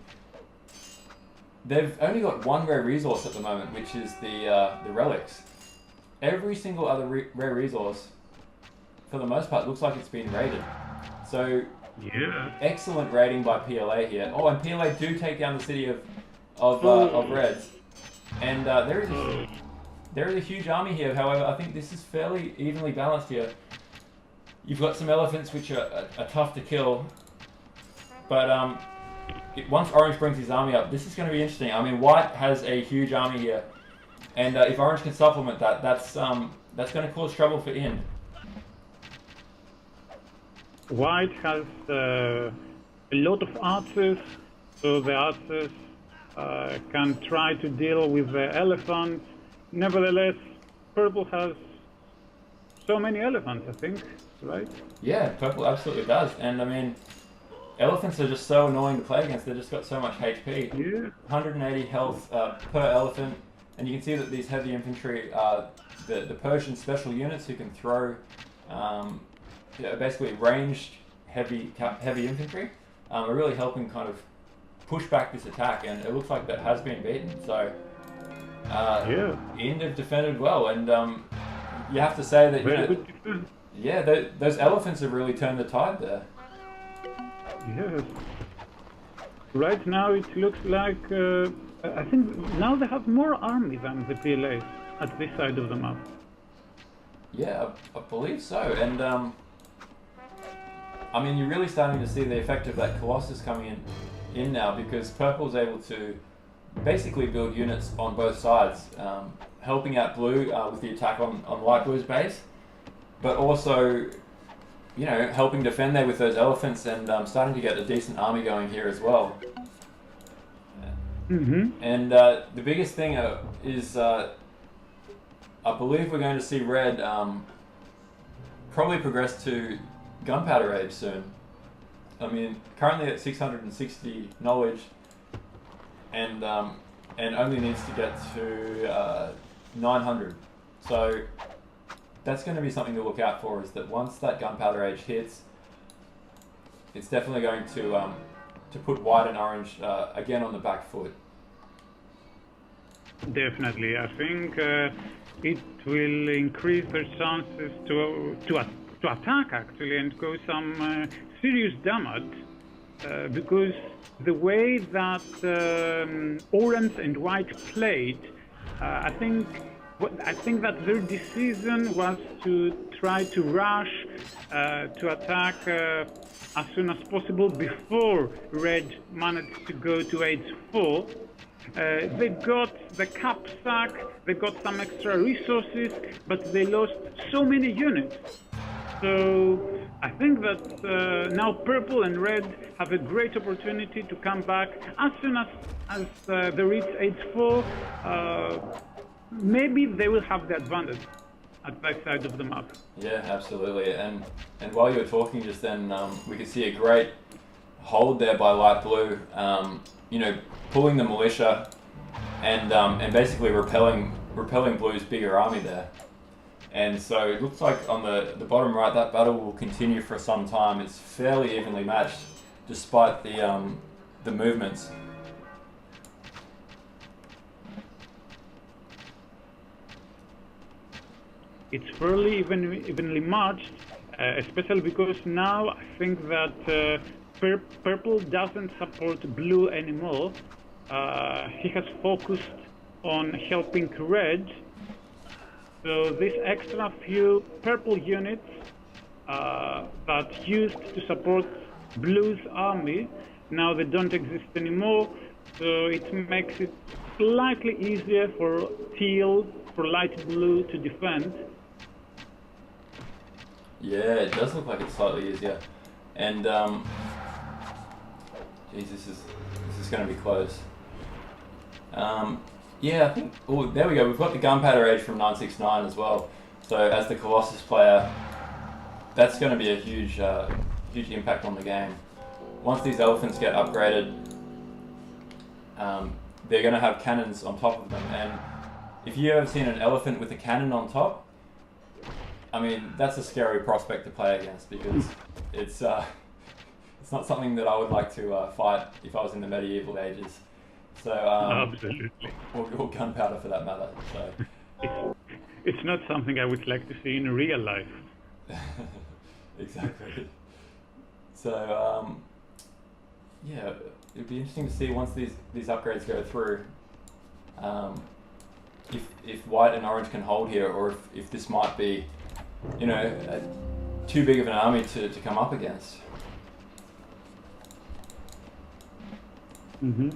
they've only got one rare resource at the moment, which is the relics. Every single other rare resource, for the most part, looks like it's been raided. So, Yeah. excellent raiding by PLA here. Oh, and PLA do take down the city of Reds. And there is a huge army here. However, I think this is fairly evenly balanced here. You've got some elephants which are tough to kill, but once Orange brings his army up, this is going to be interesting. I mean, White has a huge army here, and if Orange can supplement that, that's going to cause trouble for IND. White has a lot of archers, so the archers can try to deal with the elephants. Nevertheless, Purple has so many elephants, I think, right? Yeah, Purple absolutely does. And I mean, elephants are just so annoying to play against. They've just got so much HP. Yeah. 180 health per elephant. And you can see that these heavy infantry are the Persian special units who can throw basically ranged heavy infantry. Are really helping kind of push back this attack. And it looks like that has been beaten. So IND have defended well. And you have to say that... Very good defense. Yeah, those elephants have really turned the tide there. Yes. Right now it looks like, I think now they have more army than the PLAs at this side of the map. Yeah, I believe so. And I mean, you're really starting to see the effect of that Colossus coming in now, because Purple's able to basically build units on both sides, helping out Blue with the attack on Light Blue's base, but also, you know, helping defend there with those elephants and starting to get a decent army going here as well. Mm-hmm. And the biggest thing is, I believe we're going to see Red probably progress to Gunpowder Age soon. I mean, currently at 660 knowledge, and only needs to get to 900. So that's going to be something to look out for, is that once that Gunpowder Age hits, it's definitely going to put White and Orange again on the back foot. Definitely, I think it will increase their chances to attack actually and cause some serious damage, because the way that Orange and White played, I think that their decision was to try to rush to attack as soon as possible before Red managed to go to age 4. They got the cap sack, they got some extra resources, but they lost so many units. So I think that now Purple and Red have a great opportunity to come back as soon as they reach age 4. Maybe they will have the advantage at that side of the map. Yeah, absolutely. And while you were talking just then, we could see a great hold there by Light Blue. You know, pulling the militia and basically repelling Blue's bigger army there. And so it looks like on the bottom right, that battle will continue for some time. It's fairly evenly matched, despite the movements. It's fairly evenly matched, especially because now I think that Purple doesn't support Blue anymore. He has focused on helping Red. So this extra few Purple units that used to support Blue's army, now they don't exist anymore. So it makes it slightly easier for Teal, for Light Blue to defend. Yeah, it does look like it's slightly easier. And geez, this is going to be close. Yeah, I think. Oh, there we go. We've got the Gunpowder Age from 969 as well. So as the Colossus player, that's going to be a huge impact on the game. Once these elephants get upgraded, they're going to have cannons on top of them. And if you've ever seen an elephant with a cannon on top, I mean, that's a scary prospect to play against because it's not something that I would like to fight if I was in the medieval ages. So Absolutely. or gunpowder for that matter. So It's not something I would like to see in real life. exactly. So yeah, it'd be interesting to see once these upgrades go through. If white and orange can hold here, or if this might be, you know, too big of an army to come up against. Mm-hmm.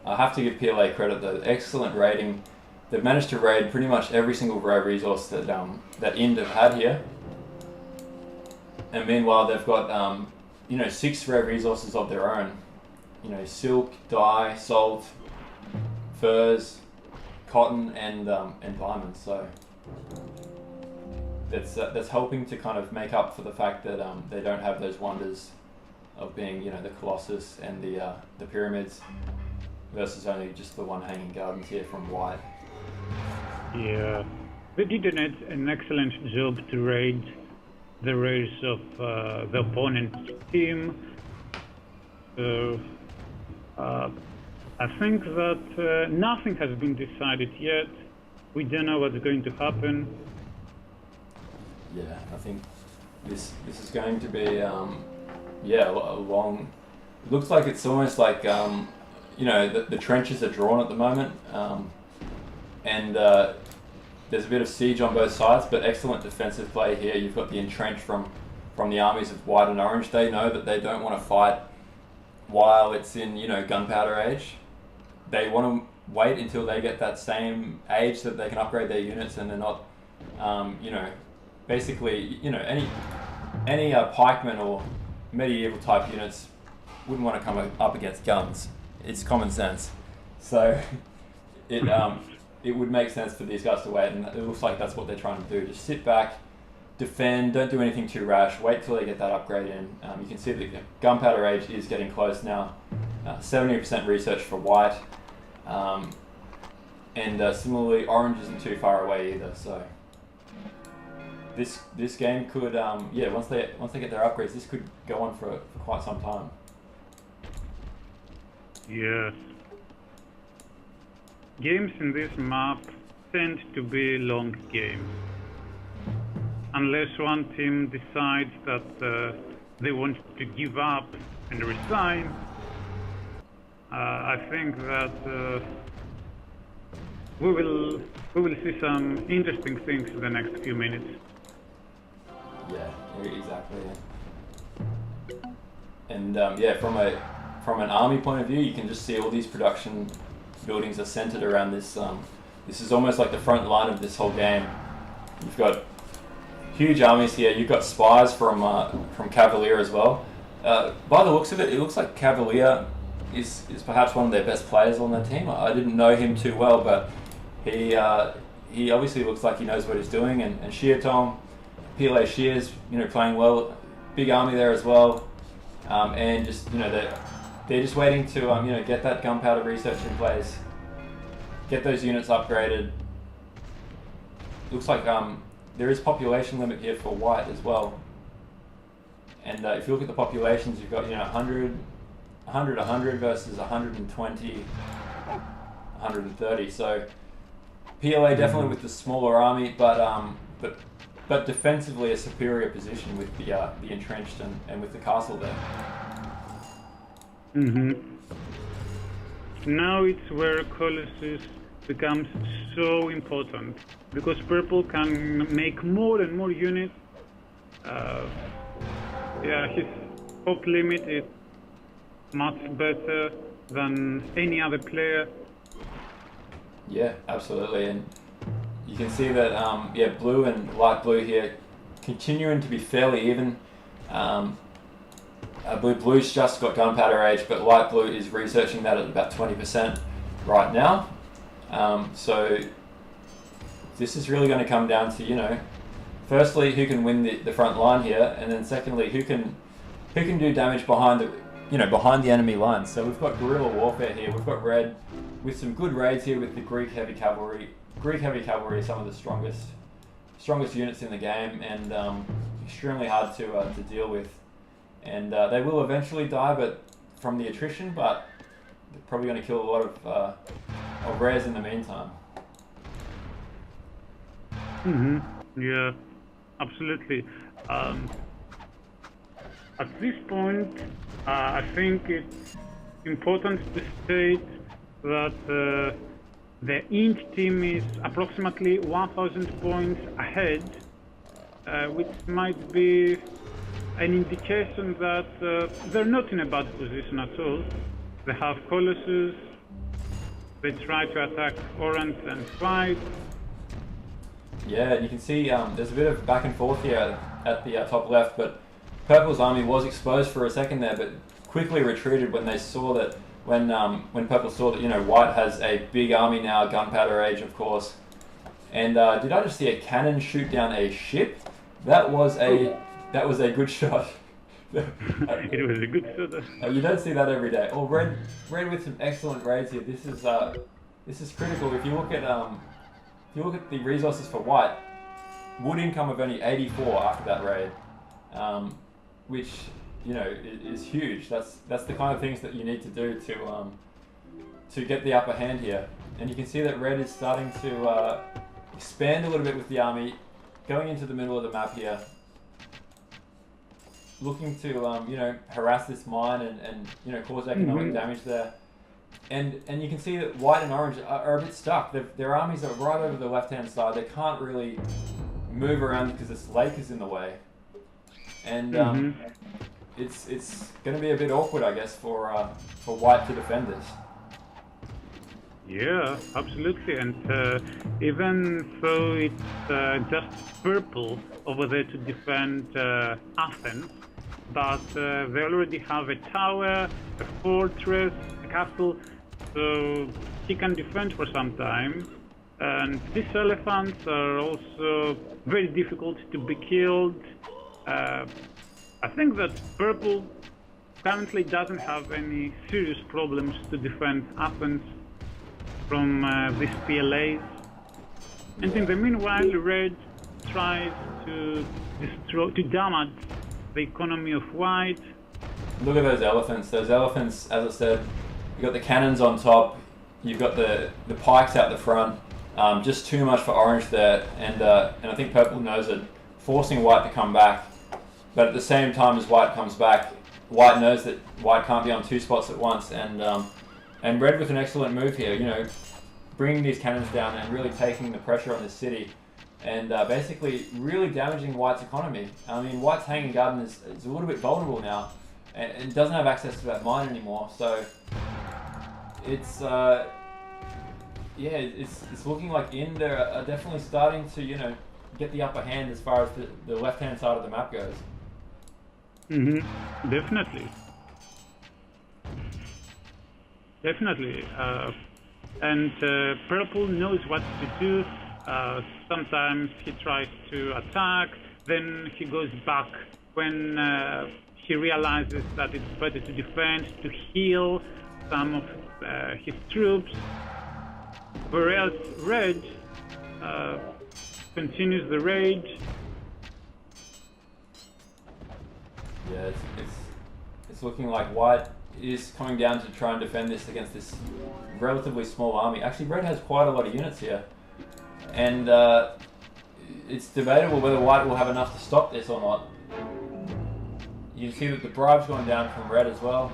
I have to give PLA credit though. Excellent raiding. They've managed to raid pretty much every single raid resource that IND have had here. And meanwhile, they've got you know, 6 rare resources of their own. You know, silk, dye, salt, furs, cotton, and diamonds. So that's helping to kind of make up for the fact that they don't have those wonders of being, you know, the Colossus and the pyramids, versus only just the one hanging gardens here from white. Yeah, they did an excellent job to raid the race of the opponent's team. So I think that nothing has been decided yet. We don't know what's going to happen. Yeah, I think this is going to be yeah, a long. It looks like it's almost like you know, the trenches are drawn at the moment, and there's a bit of siege on both sides, but excellent defensive play here. You've got the entrenched from the armies of white and orange. They know that they don't want to fight while it's in, you know, gunpowder age. They want to wait until they get that same age so that they can upgrade their units, and they're not, you know, basically, you know, any pikemen or medieval type units wouldn't want to come up against guns. It's common sense. So it would make sense for these guys to wait, and it looks like that's what they're trying to do. Just sit back, defend, don't do anything too rash, wait till they get that upgrade in. You can see that the gunpowder age is getting close now. 70% research for white, and similarly orange isn't too far away either. So this game could, yeah, once they get their upgrades, this could go on for quite some time. Yes. Games in this map tend to be long games. Unless one team decides that they want to give up and resign, I think that we will see some interesting things in the next few minutes. Yeah, exactly. And yeah, from an army point of view, you can just see all these production buildings are centered around this. This is almost like the front line of this whole game. You've got huge armies here. You've got spies from Cavalier as well. By the looks of it, it looks like Cavalier is perhaps one of their best players on their team. I didn't know him too well, but he obviously looks like he knows what he's doing. And Shiatong, PLA Shears, you know, playing well. Big army there as well. And just, you know, they're just waiting to you know, get that gunpowder research in place, get those units upgraded. Looks like there is population limit here for white as well. And if you look at the populations, you've got, you know, 100 versus 120, 130. So PLA definitely with the smaller army, but defensively a superior position with the entrenched and with the castle there. Mm-hmm. Now it's where Colossus becomes so important, because purple can make more and more units. Yeah, his pop limit is much better than any other player. Yeah, absolutely, and you can see that yeah, blue and light blue here continuing to be fairly even. Blue's just got gunpowder age, but light blue is researching that at about 20% right now. So this is really going to come down to, you know, firstly, who can win the front line here, and then secondly, who can do damage behind the enemy lines. So we've got guerrilla warfare here. We've got red with some good raids here with the Greek heavy cavalry. Greek heavy cavalry is some of the strongest strongest units in the game, and extremely hard to deal with. And they will eventually die, but from the attrition, but they're probably going to kill a lot of rares in the meantime. Yeah, absolutely. At this point, I think it's important to state that the IND team is approximately 1,000 points ahead, which might be an indication that they're not in a bad position at all. They have Colossus, they try to attack orange and white. Yeah, you can see there's a bit of back and forth here at the top left, but Purple's army was exposed for a second there, but quickly retreated when they saw that, when Purple saw that, you know, White has a big army now, gunpowder age, of course. And did I just see a cannon shoot down a ship? That was a good shot. It was a good shot. You don't see that every day. Oh, red with some excellent raids here. This is critical. If you look at the resources for White, wood income of only 84 after that raid, which, you know, is huge. That's the kind of things that you need to do to get the upper hand here. And you can see that red is starting to expand a little bit with the army, going into the middle of the map here, looking to you know, harass this mine and you know, cause economic damage there. And you can see that White and Orange are a bit stuck. Their armies are right over the left-hand side. They can't really move around because this lake is in the way. And it's going to be a bit awkward, I guess, for White to defend this. Yeah, absolutely. And even though it's just Purple over there to defend Athens, but they already have a tower, a fortress, a castle, so he can defend for some time. And these elephants are also very difficult to be killed. I think that Purple currently doesn't have any serious problems to defend Athens from these PLAs. And in the meanwhile, Red tries to damage the economy of White. Look at those elephants. Those elephants, as I said, you've got the cannons on top, you've got the pikes out the front. Just too much for Orange there, and I think Purple knows it, forcing White to come back. But at the same time as White comes back, White knows that White can't be on two spots at once, and Red with an excellent move here, you know, bringing these cannons down and really taking the pressure on the city, and basically really damaging White's economy. I mean, White's Hanging Garden is a little bit vulnerable now, and doesn't have access to that mine anymore, so it's yeah, it's looking like IND are definitely starting to, you know, get the upper hand as far as the left-hand side of the map goes. Definitely. And Purple knows what to do. Sometimes he tries to attack, then he goes back when he realizes that it's better to defend, to heal some of his troops. Whereas Red continues the raid. Yeah, it's looking like White is coming down to try and defend this against this relatively small army. Actually, Red has quite a lot of units here, and it's debatable whether White will have enough to stop this or not. You can see that the bribe's gone down from Red as well.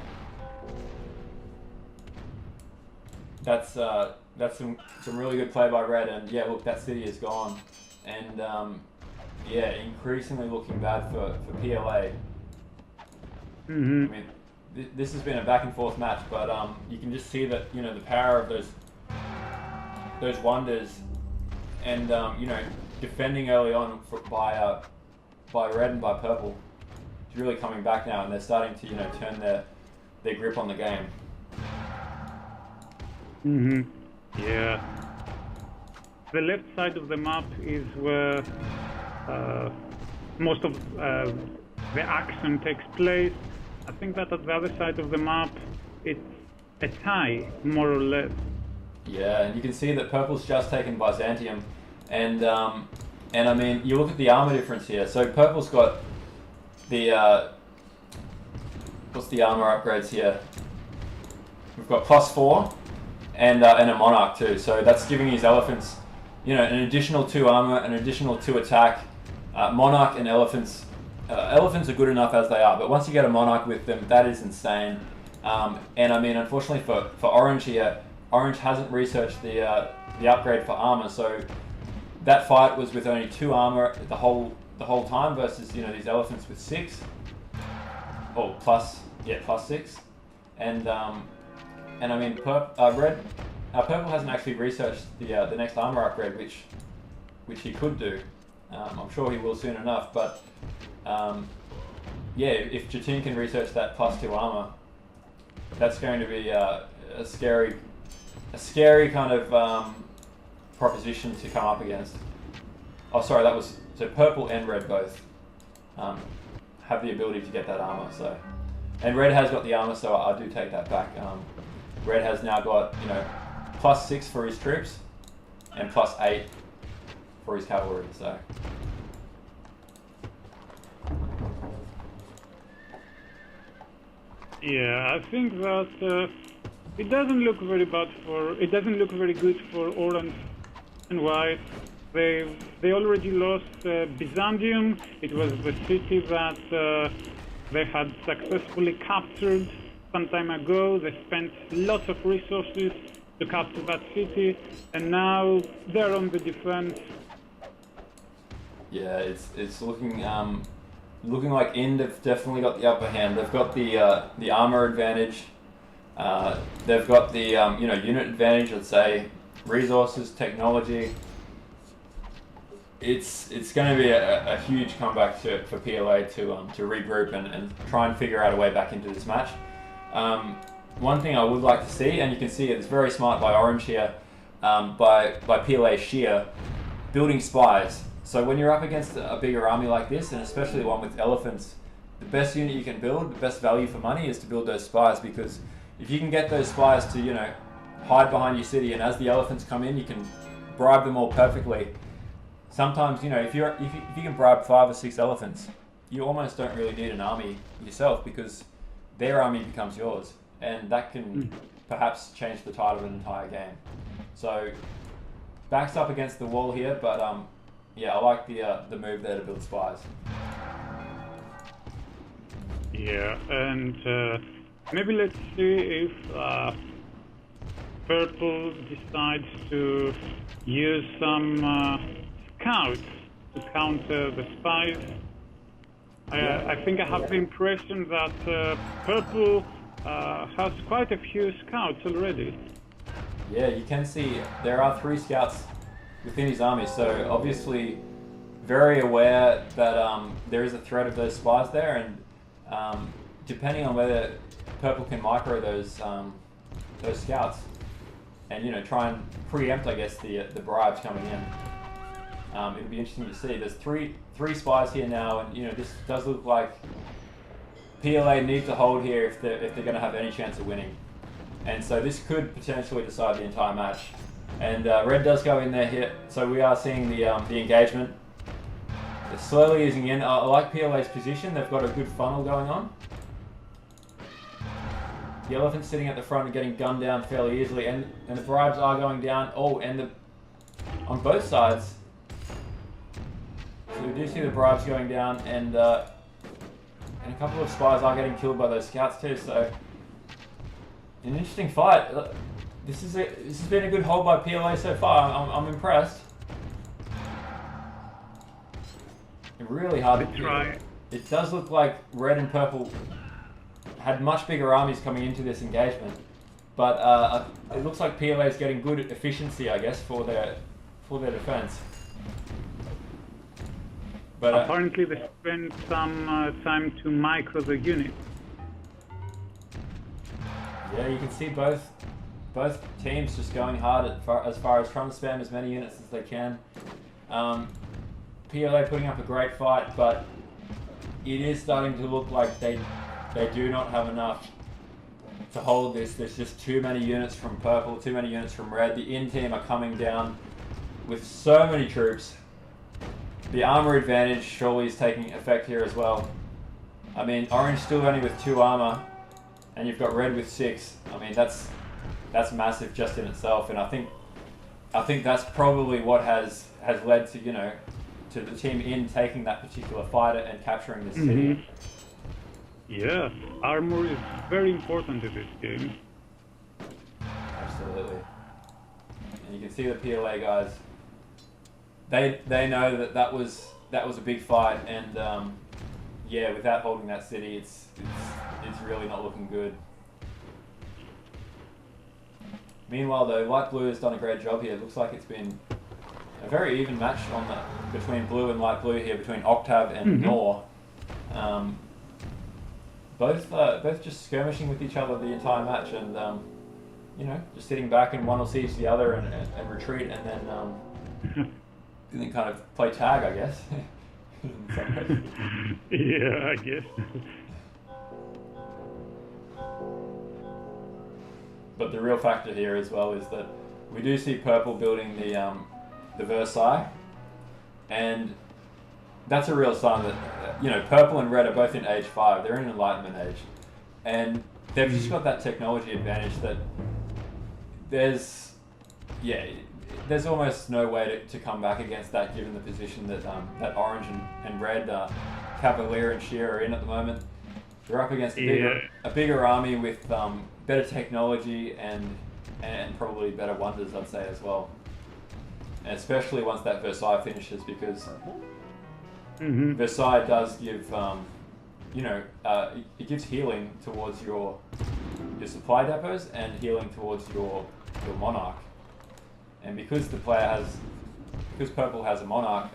That's some really good play by Red, and yeah, look, that city is gone, and yeah, increasingly looking bad for PLA. I mean, this has been a back and forth match, but you can just see that, you know, the power of those wonders, and you know, defending early on by Red and by Purple is really coming back now, and they're starting to, you know, turn their grip on the game. Yeah. The left side of the map is where most of the action takes place. I think that at the other side of the map, it's a tie, more or less. Yeah, and you can see that Purple's just taken Byzantium, and And I mean, you look at the armor difference here. So purple's got the what's the armor upgrades here? We've got +4 and a monarch too. So that's giving his elephants, you know, an additional 2 armor, an additional 2 attack. Monarch and elephants. Elephants are good enough as they are, but once you get a monarch with them, that is insane. And I mean, unfortunately for Orange here, Orange hasn't researched the upgrade for armor, so that fight was with only 2 armor the whole time versus, you know, these elephants with 6, or +6, and I mean Purple hasn't actually researched the next armor upgrade, which he could do. I'm sure he will soon enough, but yeah, if Jatun can research that +2 armor, that's going to be a scary kind of proposition to come up against. Oh, sorry, that was so purple and red both have the ability to get that armor. So, and red has got the armor, so I do take that back. Red has now got, you know, +6 for his troops and +8 for his cavalry. So. Yeah, I think that it doesn't look very good for orange and white. They already lost Byzantium. It was the city that they had successfully captured some time ago. They spent lots of resources to capture that city, and now they're on the defense. Yeah, it's looking like IND have definitely got the upper hand. They've got the armor advantage. They've got the you know, unit advantage. Let's say resources, technology. It's going to be a huge comeback for PLA to regroup and try and figure out a way back into this match. One thing I would like to see, and you can see it's very smart by Orange here, by PLA Sheer, building spies. So when you're up against a bigger army like this, and especially one with elephants, the best unit you can build, the best value for money is to build those spies, because if you can get those spies to, you know, hide behind your city, and as the elephants come in, you can bribe them all perfectly. Sometimes, you know, if you can bribe 5 or 6 elephants, you almost don't really need an army yourself, because their army becomes yours, and that can perhaps change the tide of an entire game. So backs up against the wall here, but yeah, I like the move there to build spies. Yeah, and maybe let's see if Purple decides to use some scouts to counter the spies. I think I have the impression that Purple has quite a few scouts already. Yeah, you can see there are 3 scouts within his army, so obviously very aware that there is a threat of those spies there, and depending on whether Purple can micro those scouts and, you know, try and preempt, I guess, the bribes coming in. It'll be interesting to see. There's three spies here now, and, you know, this does look like PLA need to hold here if they're going to have any chance of winning, and so this could potentially decide the entire match. And red does go in there here, so we are seeing the engagement. They're slowly easing in. I like PLA's position. They've got a good funnel going on. The elephant's sitting at the front and getting gunned down fairly easily, and the bribes are going down. Oh, and on both sides. So we do see the bribes going down, and a couple of spies are getting killed by those scouts too. So an interesting fight. This has been a good hold by PLA so far. I'm impressed. Really hard to try. It does look like red and purple had much bigger armies coming into this engagement, but it looks like PLA is getting good efficiency, I guess, for their defense. But apparently they spent some time to micro the unit. Yeah, you can see both teams just going hard as far as trying to spam as many units as they can. PLA putting up a great fight, but it is starting to look like they do not have enough to hold this. There's just too many units from purple, too many units from red. The IND team are coming down with so many troops. the armor advantage surely is taking effect here as well. I mean, orange still only with 2 armor, and you've got red with 6. I mean, that's massive just in itself, and I think that's probably what has led to, you know, to the team in taking that particular fighter and capturing this city. Yes, armor is very important in this game. Absolutely. And you can see the PLA guys. They know that was a big fight, and yeah, without holding that city, it's really not looking good. Meanwhile, though, light blue has done a great job here. It looks like it's been a very even match between blue and light blue here, between Octav and Nor. Both just skirmishing with each other the entire match, and you know, just sitting back and one will siege the other and retreat, and then kind of play tag, I guess. In some ways. Yeah, I guess. But the real factor here as well is that we do see purple building the Versailles, and that's a real sign that, you know, purple and red are both in age 5. They're in Enlightenment age, and they've just got that technology advantage that there's almost no way to come back against that, given the position that that orange and red Cavalier and Shear are in at the moment. They're up against a bigger army with better technology and probably better wonders, I'd say, as well. And especially once that Versailles finishes, because Versailles does give, you know, it gives healing towards your supply depots and healing towards your monarch. And because purple has a monarch,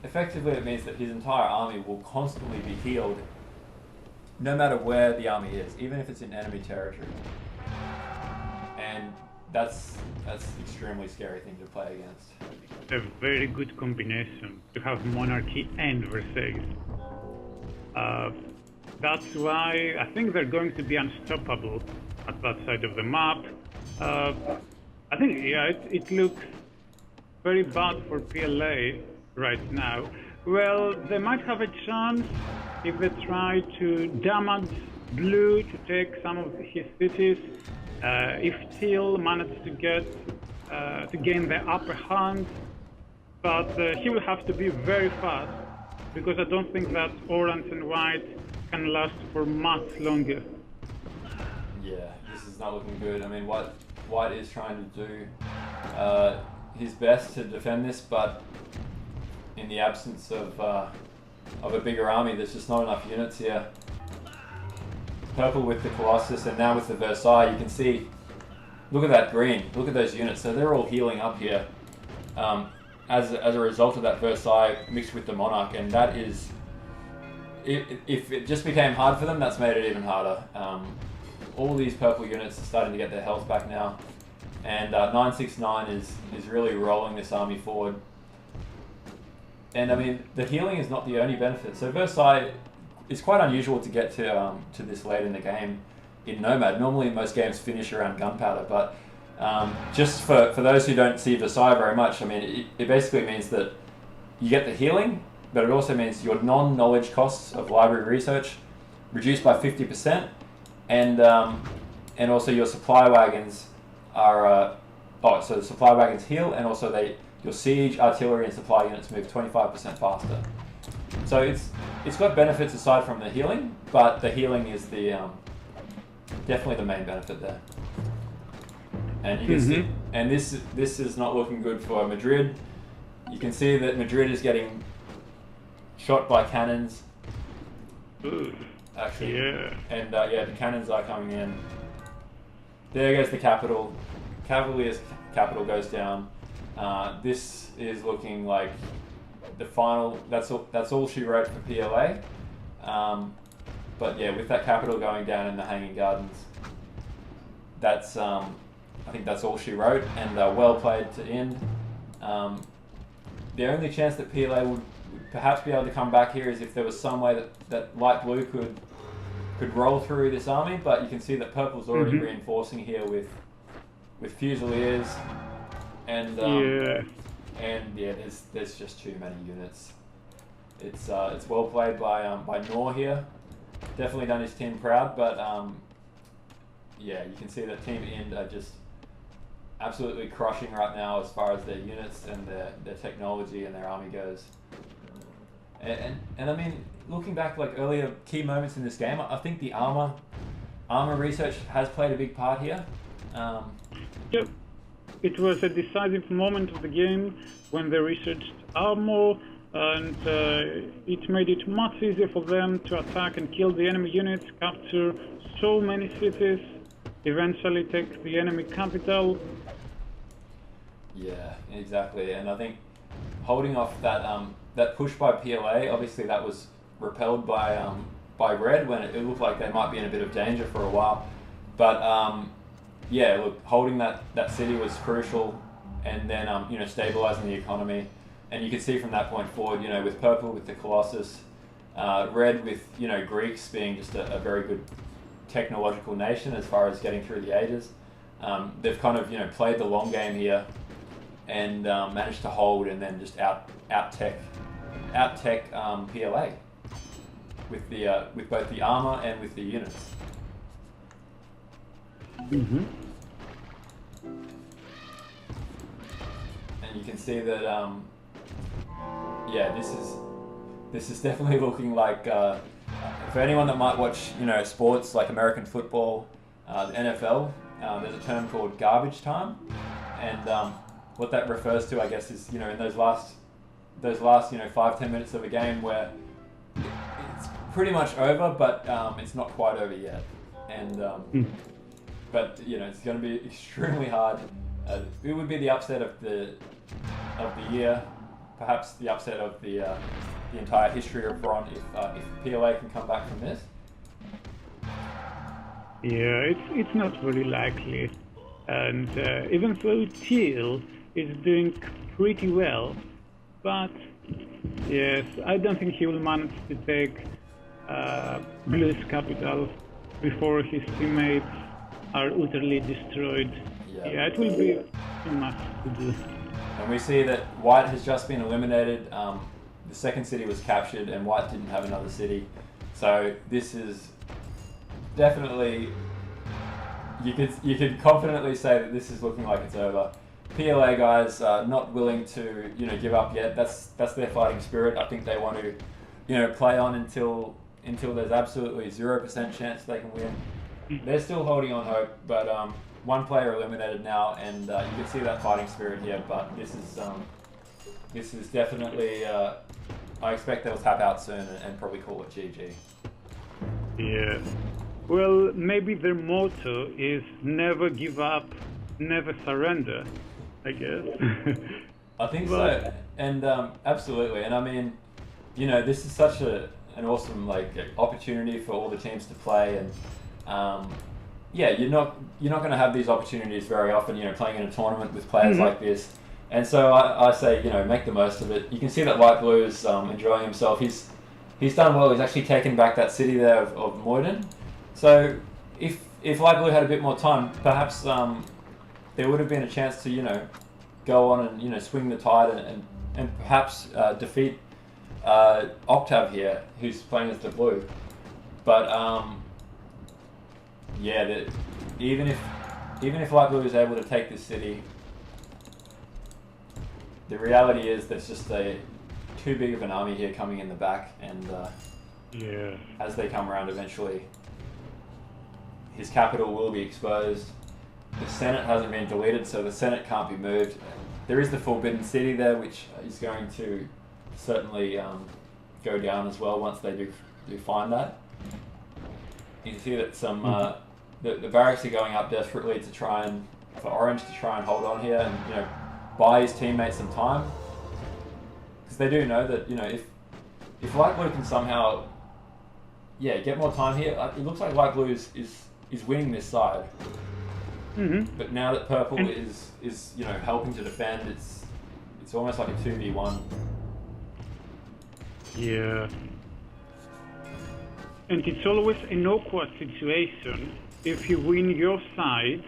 effectively it means that his entire army will constantly be healed, no matter where the army is, even if it's in enemy territory. And that's extremely scary thing to play against. A very good combination to have monarchy and Versailles. That's why I think they're going to be unstoppable at that side of the map. I think, yeah, it looks very bad for PLA right now. Well, they might have a chance if they try to damage blue to take some of his cities. If Teal manages to gain the upper hand, but he will have to be very fast, because I don't think that orange and white can last for much longer. Yeah, this is not looking good. I mean, White is trying to do his best to defend this, but in the absence of a bigger army, there's just not enough units here. Purple with the Colossus, and now with the Versailles, you can see, look at that green, look at those units. So they're all healing up here as a result of that Versailles mixed with the Monarch, and that is, if it just became hard for them, that's made it even harder. All these purple units are starting to get their health back now, and 969 is really rolling this army forward. And I mean, the healing is not the only benefit. So Versailles is quite unusual to get to this late in the game in Nomad. Normally most games finish around gunpowder, but just for those who don't see Versailles very much, I mean, it basically means that you get the healing, but it also means your non-knowledge costs of library research reduced by 50%, and also your supply wagons are so the supply wagons heal, and also your siege, artillery, and supply units move 25% faster. So it's got benefits aside from the healing, but the healing is the definitely the main benefit there. And you can see, and this is not looking good for Madrid. You can see that Madrid is getting shot by cannons. Actually, yeah. And yeah, the cannons are coming in. There goes the capital. Cavalier's capital goes down. This is looking like the final. That's all she wrote for PLA. But yeah, with that capital going down in the Hanging Gardens, that's I think that's all she wrote, and well played to end. The only chance that PLA would perhaps be able to come back here is if there was some way that light blue could roll through this army, but you can see that purple's already reinforcing here with Fusiliers, and and yeah, there's just too many units. It's well played by Nor here. Definitely done his team proud, but yeah, you can see that Team IND are just absolutely crushing right now as far as their units and their technology and their army goes. And I mean, looking back like earlier key moments in this game, I think the armor research has played a big part here. Yep. It was a decisive moment of the game when they researched armor, and it made it much easier for them to attack and kill the enemy units, capture so many cities, eventually take the enemy capital. Yeah, exactly. And I think holding off that push by PLA, obviously that was repelled by Red when it looked like they might be in a bit of danger for a while. But yeah, look, holding that city was crucial, and then you know, stabilizing the economy. And you can see from that point forward, you know, with Purple with the Colossus, Red with, you know, Greeks being just a very good technological nation as far as getting through the ages. They've kind of, you know, played the long game here and managed to hold and then just out tech PLA with both the armor and with the units. Mm-hmm. And you can see that yeah, this is definitely looking like for anyone that might watch, you know, sports like American football, the NFL, there's a term called garbage time, and what that refers to, I guess, is, you know, in those last you know 5-10 minutes of a game where it's pretty much over, but it's not quite over yet, and but you know, it's going to be extremely hard. It would be the upset of the year, perhaps the upset of the entire history of Ron if PLA can come back from this. Yeah, it's not very likely, and even though Teal is doing pretty well, but yes, I don't think he will manage to take Blue's capital before his teammates are utterly destroyed. Yeah, it will be too much to do. And we see that White has just been eliminated. The second city was captured, and White didn't have another city. So this is definitely, you could confidently say that this is looking like it's over. PLA guys not willing to, you know, give up yet. That's their fighting spirit. I think they want to, you know, play on until there's absolutely 0% chance they can win. They're still holding on hope, but one player eliminated now, and you can see that fighting spirit here. But this is definitely. I expect they'll tap out soon and probably call it GG. Yeah. Well, maybe their motto is never give up, never surrender, I guess. I think so, and absolutely. And I mean, you know, this is such an awesome opportunity for all the teams to play, and yeah, you're not going to have these opportunities very often. You know, playing in a tournament with players like this. And so I say, you know, make the most of it. You can see that Light Blue is enjoying himself. He's done well. He's actually taken back that city there of Moyden. So if Light Blue had a bit more time, perhaps there would have been a chance to, you know, go on and, you know, swing the tide and perhaps defeat Octav here, who's playing as the Blue. But yeah, even if Light Blue is able to take this city, the reality is there's just too big of an army here coming in the back, and yeah, as they come around eventually, his capital will be exposed. The Senate hasn't been deleted, so the Senate can't be moved. There is the Forbidden City there, which is going to certainly go down as well once they do find that. You can see that some the barracks are going up desperately for Orange to try and hold on here, and, you know, buy his teammates some time, because they do know that, you know, if Light Blue can somehow, yeah, get more time here, it looks like Light Blue is winning this side. But now that Purple is you know, helping to defend, it's almost like a 2v1. Yeah. And it's always an awkward situation if you win your side,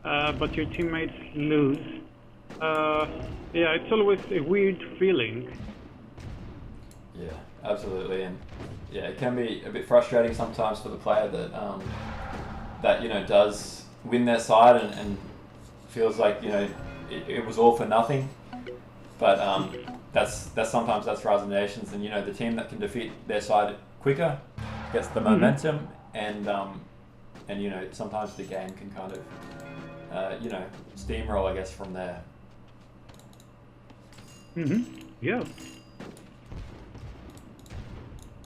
but your teammates lose. yeah, it's always a weird feeling. Yeah, absolutely, and yeah, it can be a bit frustrating sometimes for the player that does win their side and feels like it was all for nothing. But that's sometimes that's Rise of Nations, and the team that can defeat their side quicker gets the momentum, and sometimes the game can kind of steamroll, I guess, from there. Yeah.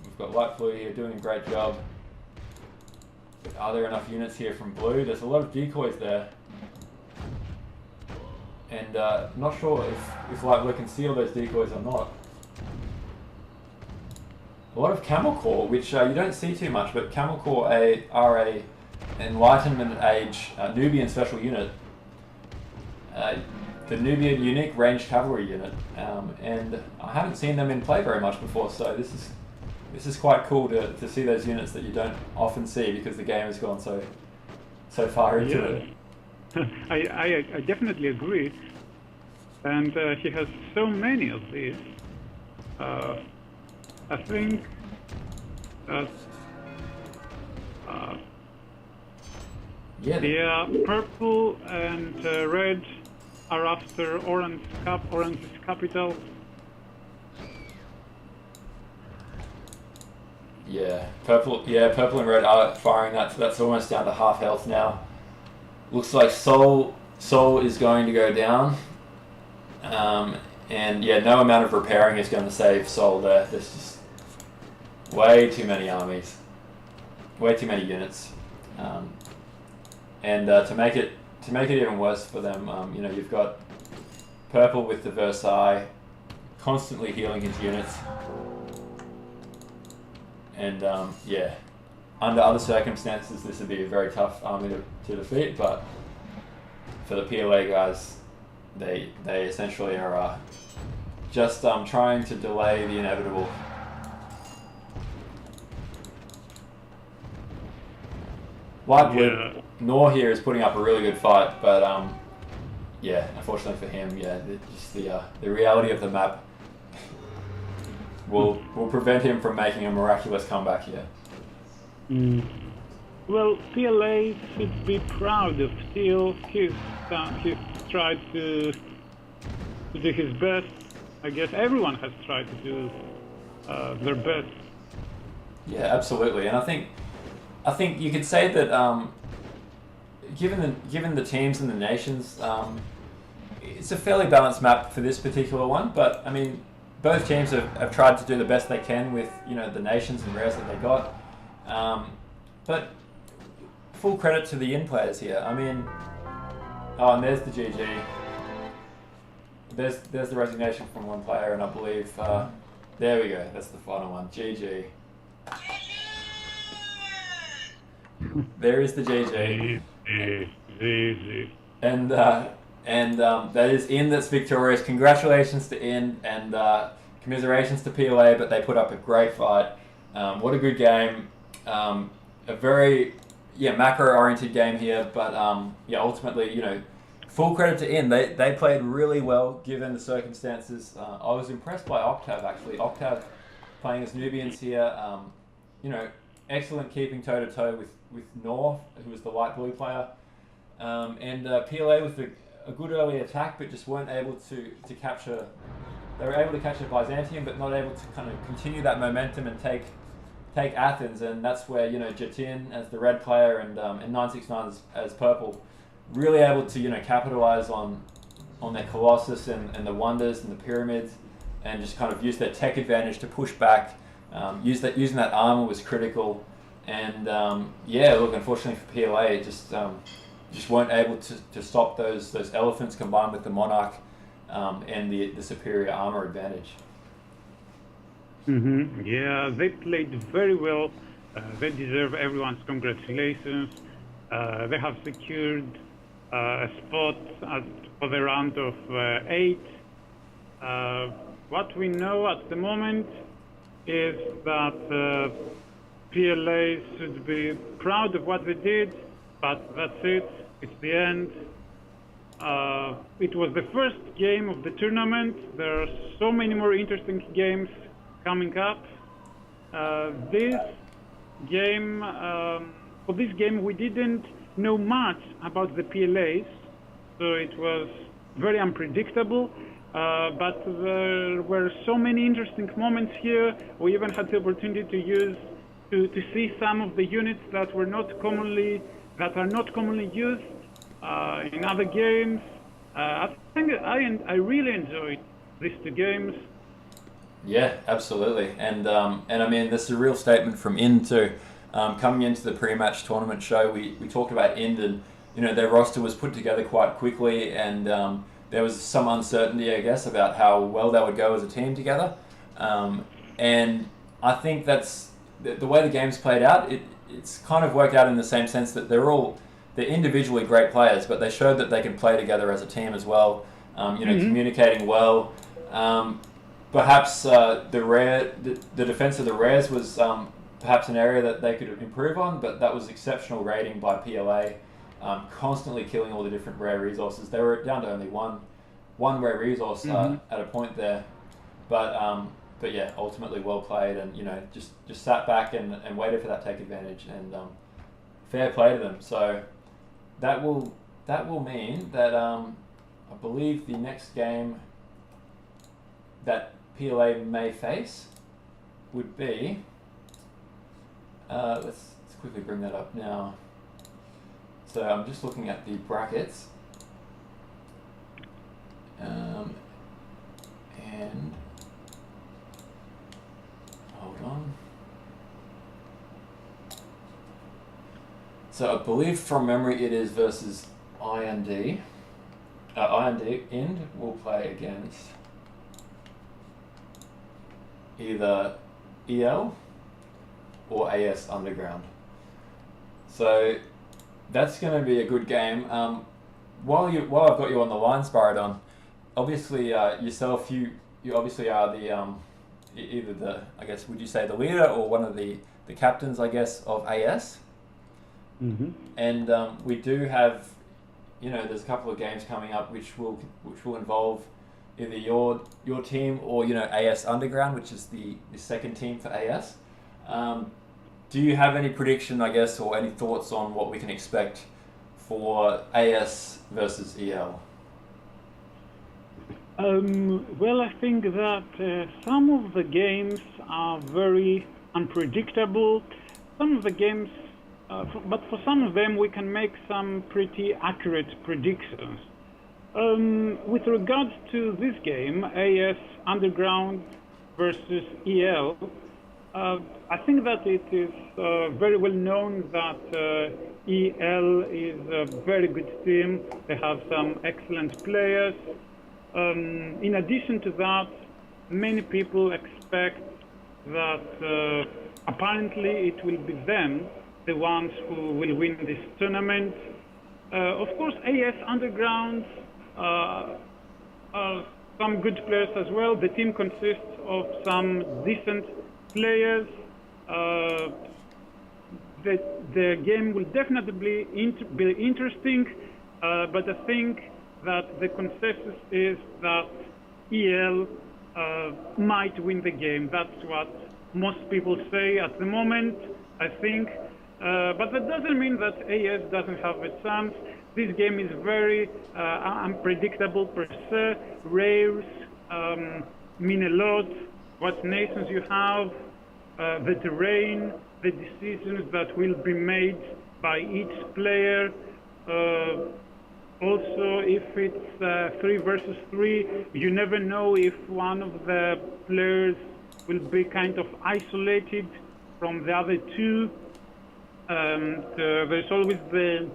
We've got Light Blue here doing a great job. Are there enough units here from Blue? There's a lot of decoys there. And not sure if Light Blue can seal those decoys or not. A lot of Camel Corps, which you don't see too much, but Camel Corps are a Enlightenment Age Nubian special unit. The Nubian unique ranged cavalry unit, and I haven't seen them in play very much before, so this is quite cool to see those units that you don't often see because the game has gone so far into it. I definitely agree, and he has so many of these. I think that purple and red are after orange. Orange is capital. Yeah, purple and red are firing that, so that's almost down to half health now. Looks like Soul is going to go down, and yeah, no amount of repairing is going to save Soul there. There's just way too many armies, way too many units, and to make it even worse for them, you've got purple with the Versailles constantly healing his units. And yeah, under other circumstances, this would be a very tough army to defeat. But for the PLA guys, they essentially are just trying to delay the inevitable. Light Blue, Nor here is putting up a really good fight, but yeah, unfortunately for him, yeah, just the reality of the map will prevent him from making a miraculous comeback here. Well, PLA should be proud of Steel. He's tried to do his best. I guess everyone has tried to do their best. Yeah, absolutely, and I think you could say that given the teams and the nations, it's a fairly balanced map for this particular one. But I mean, both teams have tried to do the best they can with the nations and rares that they got, but full credit to the in players here. I mean, and there's the GG. There's the resignation from one player, and I believe there we go. That's the final one. GG. There is the GG. And that is IN that's victorious. Congratulations to IN, and commiserations to PLA, but they put up a great fight. What a good game. A very macro-oriented game here, but ultimately, full credit to IN. They played really well given the circumstances. I was impressed by Octav, actually. Octav playing as Nubians here. Excellent keeping toe-to-toe with Nor, who was the light blue player. And PLA with a good early attack, but just weren't able to capture. They were able to capture Byzantium, but not able to kind of continue that momentum and take Athens. And that's where Jatin as the red player and 969 as purple, really able to capitalize on their Colossus and the wonders and the pyramids, and just kind of use their tech advantage to push back. Using that armor was critical, and look, unfortunately for PLA, just weren't able to stop those elephants combined with the monarch and the superior armor advantage. Yeah, they played very well. They deserve everyone's congratulations. They have secured a spot for the round of 8. What we know at the moment is that PLA should be proud of what they did, but that's it. It's the end. It was the first game of the tournament. There are so many more interesting games coming up. This game, for this game, we didn't know much about the PLAs, so it was very unpredictable. But there were so many interesting moments here. We even had the opportunity to see some of the units that are not commonly used in other games. I think I really enjoyed these two games. Yeah, absolutely, and I mean, this is a real statement from IND too. Coming into the pre-match tournament show, we talked about IND, and their roster was put together quite quickly, and there was some uncertainty, I guess, about how well they would go as a team together. And I think that's the way the game's played out. It's kind of worked out in the same sense that they're individually great players, but they showed that they can play together as a team as well. Communicating well. Perhaps the defense of the rares was perhaps an area that they could improve on, but that was exceptional rating by PLA, constantly killing all the different rare resources. They were down to only one rare resource at a point there, but yeah, ultimately well played, and just sat back and waited for that take advantage, and fair play to them. So that will mean that I believe the next game that PLA may face would be, let's quickly bring that up now. So I'm just looking at the brackets, and hold on. So I believe from memory it is versus IND. IND will play against either EL or AS Underground. So that's going to be a good game. While I've got you on the line, Spiridon, obviously yourself, you obviously are the either the, I guess, would you say the leader or one of the captains, I guess, of AS. Mm-hmm. And we do have, there's a couple of games coming up which will involve either your team or AS Underground, which is the second team for AS. Do you have any prediction, I guess, or any thoughts on what we can expect for AS versus EL? Well, I think that some of the games are very unpredictable. Some of the games, but for some of them we can make some pretty accurate predictions. With regards to this game, AS Underground versus EL, I think that it is very well known that EL is a very good team. They have some excellent players. In addition to that, many people expect that apparently it will be them, the ones who will win this tournament. Of course, AS Underground are some good players as well. The team consists of some decent players. The game will definitely be interesting, but I think that the consensus is that EL might win the game. That's what most people say at the moment, I think. But that doesn't mean that AS doesn't have a chance. This game is very unpredictable per se. Rares mean a lot. What nations you have, the terrain, the decisions that will be made by each player. Also, if it's 3 versus 3, you never know if one of the players will be kind of isolated from the other two. There's always the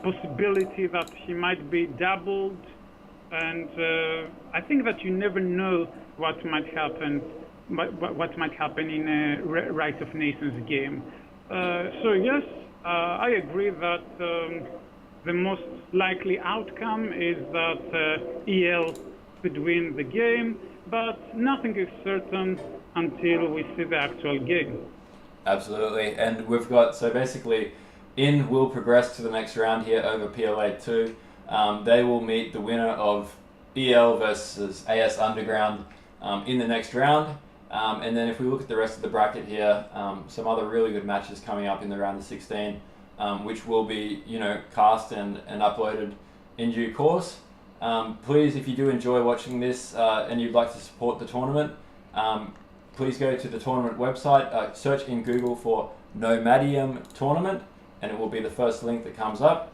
possibility that he might be doubled, and I think that you never know what might happen. What might happen in a Rise of Nations game. So yes, I agree that the most likely outcome is that EL could win the game, but nothing is certain until we see the actual game. Absolutely, and we've got, so basically, IND will progress to the next round here over PLA2. They will meet the winner of EL versus AS Underground in the next round. And then if we look at the rest of the bracket here, some other really good matches coming up in the round of 16, which will be, cast and uploaded in due course. Please, if you do enjoy watching this and you'd like to support the tournament, please go to the tournament website, search in Google for Nomadium tournament, and it will be the first link that comes up.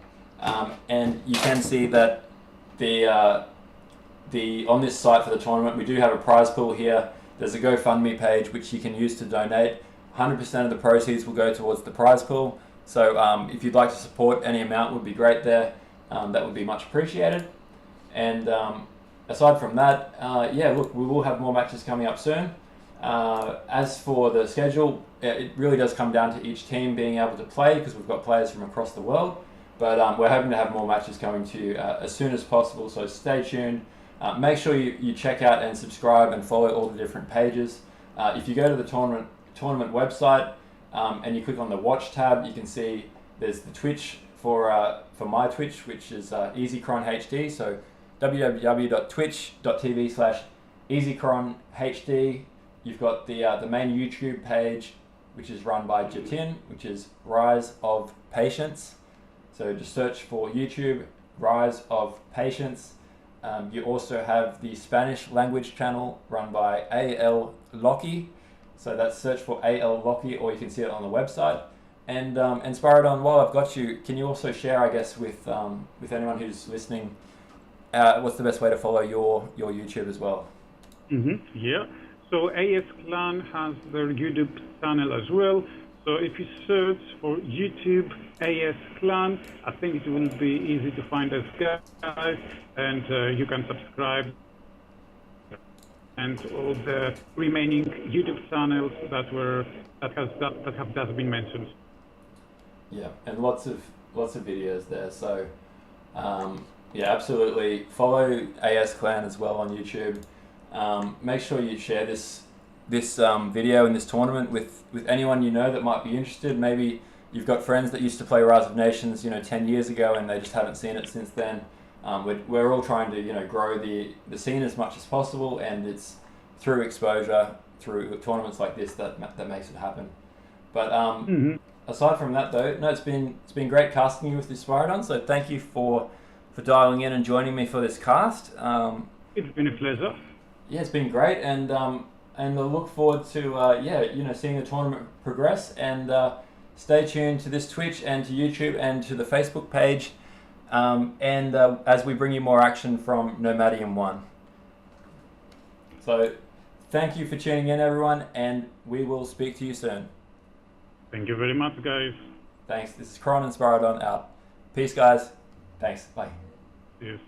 And you can see that on this site for the tournament, we do have a prize pool here. There's a GoFundMe page which you can use to donate. 100% of the proceeds will go towards the prize pool. So if you'd like to support, any amount would be great there. That would be much appreciated. And aside from that, look, we will have more matches coming up soon. As for the schedule, it really does come down to each team being able to play, because we've got players from across the world. But we're hoping to have more matches coming to you as soon as possible, so stay tuned. Make sure you check out and subscribe and follow all the different pages. If you go to the tournament website and you click on the watch tab, you can see there's the Twitch for my Twitch, which is EasyCronHD. So www.twitch.tv/EasyCronHD. You've got the main YouTube page, which is run by Jatin, which is RiseOfPatience. So just search for YouTube, Rise of Patience. You also have the Spanish language channel run by A.L. Lockie. So that's search for A.L. Lockie, or you can see it on the website. And Spiridon, while I've got you, can you also share, I guess, with anyone who's listening, what's the best way to follow your YouTube as well? Yeah. So AS Clan has their YouTube channel as well. So if you search for YouTube AS Clan, I think it will be easy to find us guys, and you can subscribe. And all the remaining YouTube channels that have just been mentioned. Yeah, and lots of videos there. So absolutely follow AS Clan as well on YouTube. Make sure you share this video in this tournament with anyone you know that might be interested. Maybe you've got friends that used to play Rise of Nations 10 years ago and they just haven't seen it since then. We're all trying to grow the scene as much as possible, and it's through exposure, through tournaments like this that makes it happen. But aside from that though, no, it's been great casting you with this Spiridon, so thank you for dialing in and joining me for this cast. It's been a pleasure. Yeah, it's been great, and I look forward to seeing the tournament progress. And stay tuned to this Twitch and to YouTube and to the Facebook page, as we bring you more action from Nomadium 1. So thank you for tuning in, everyone, and we will speak to you soon. Thank you very much, guys. Thanks. This is Kron and Spiridon out. Peace, guys. Thanks. Bye. Cheers.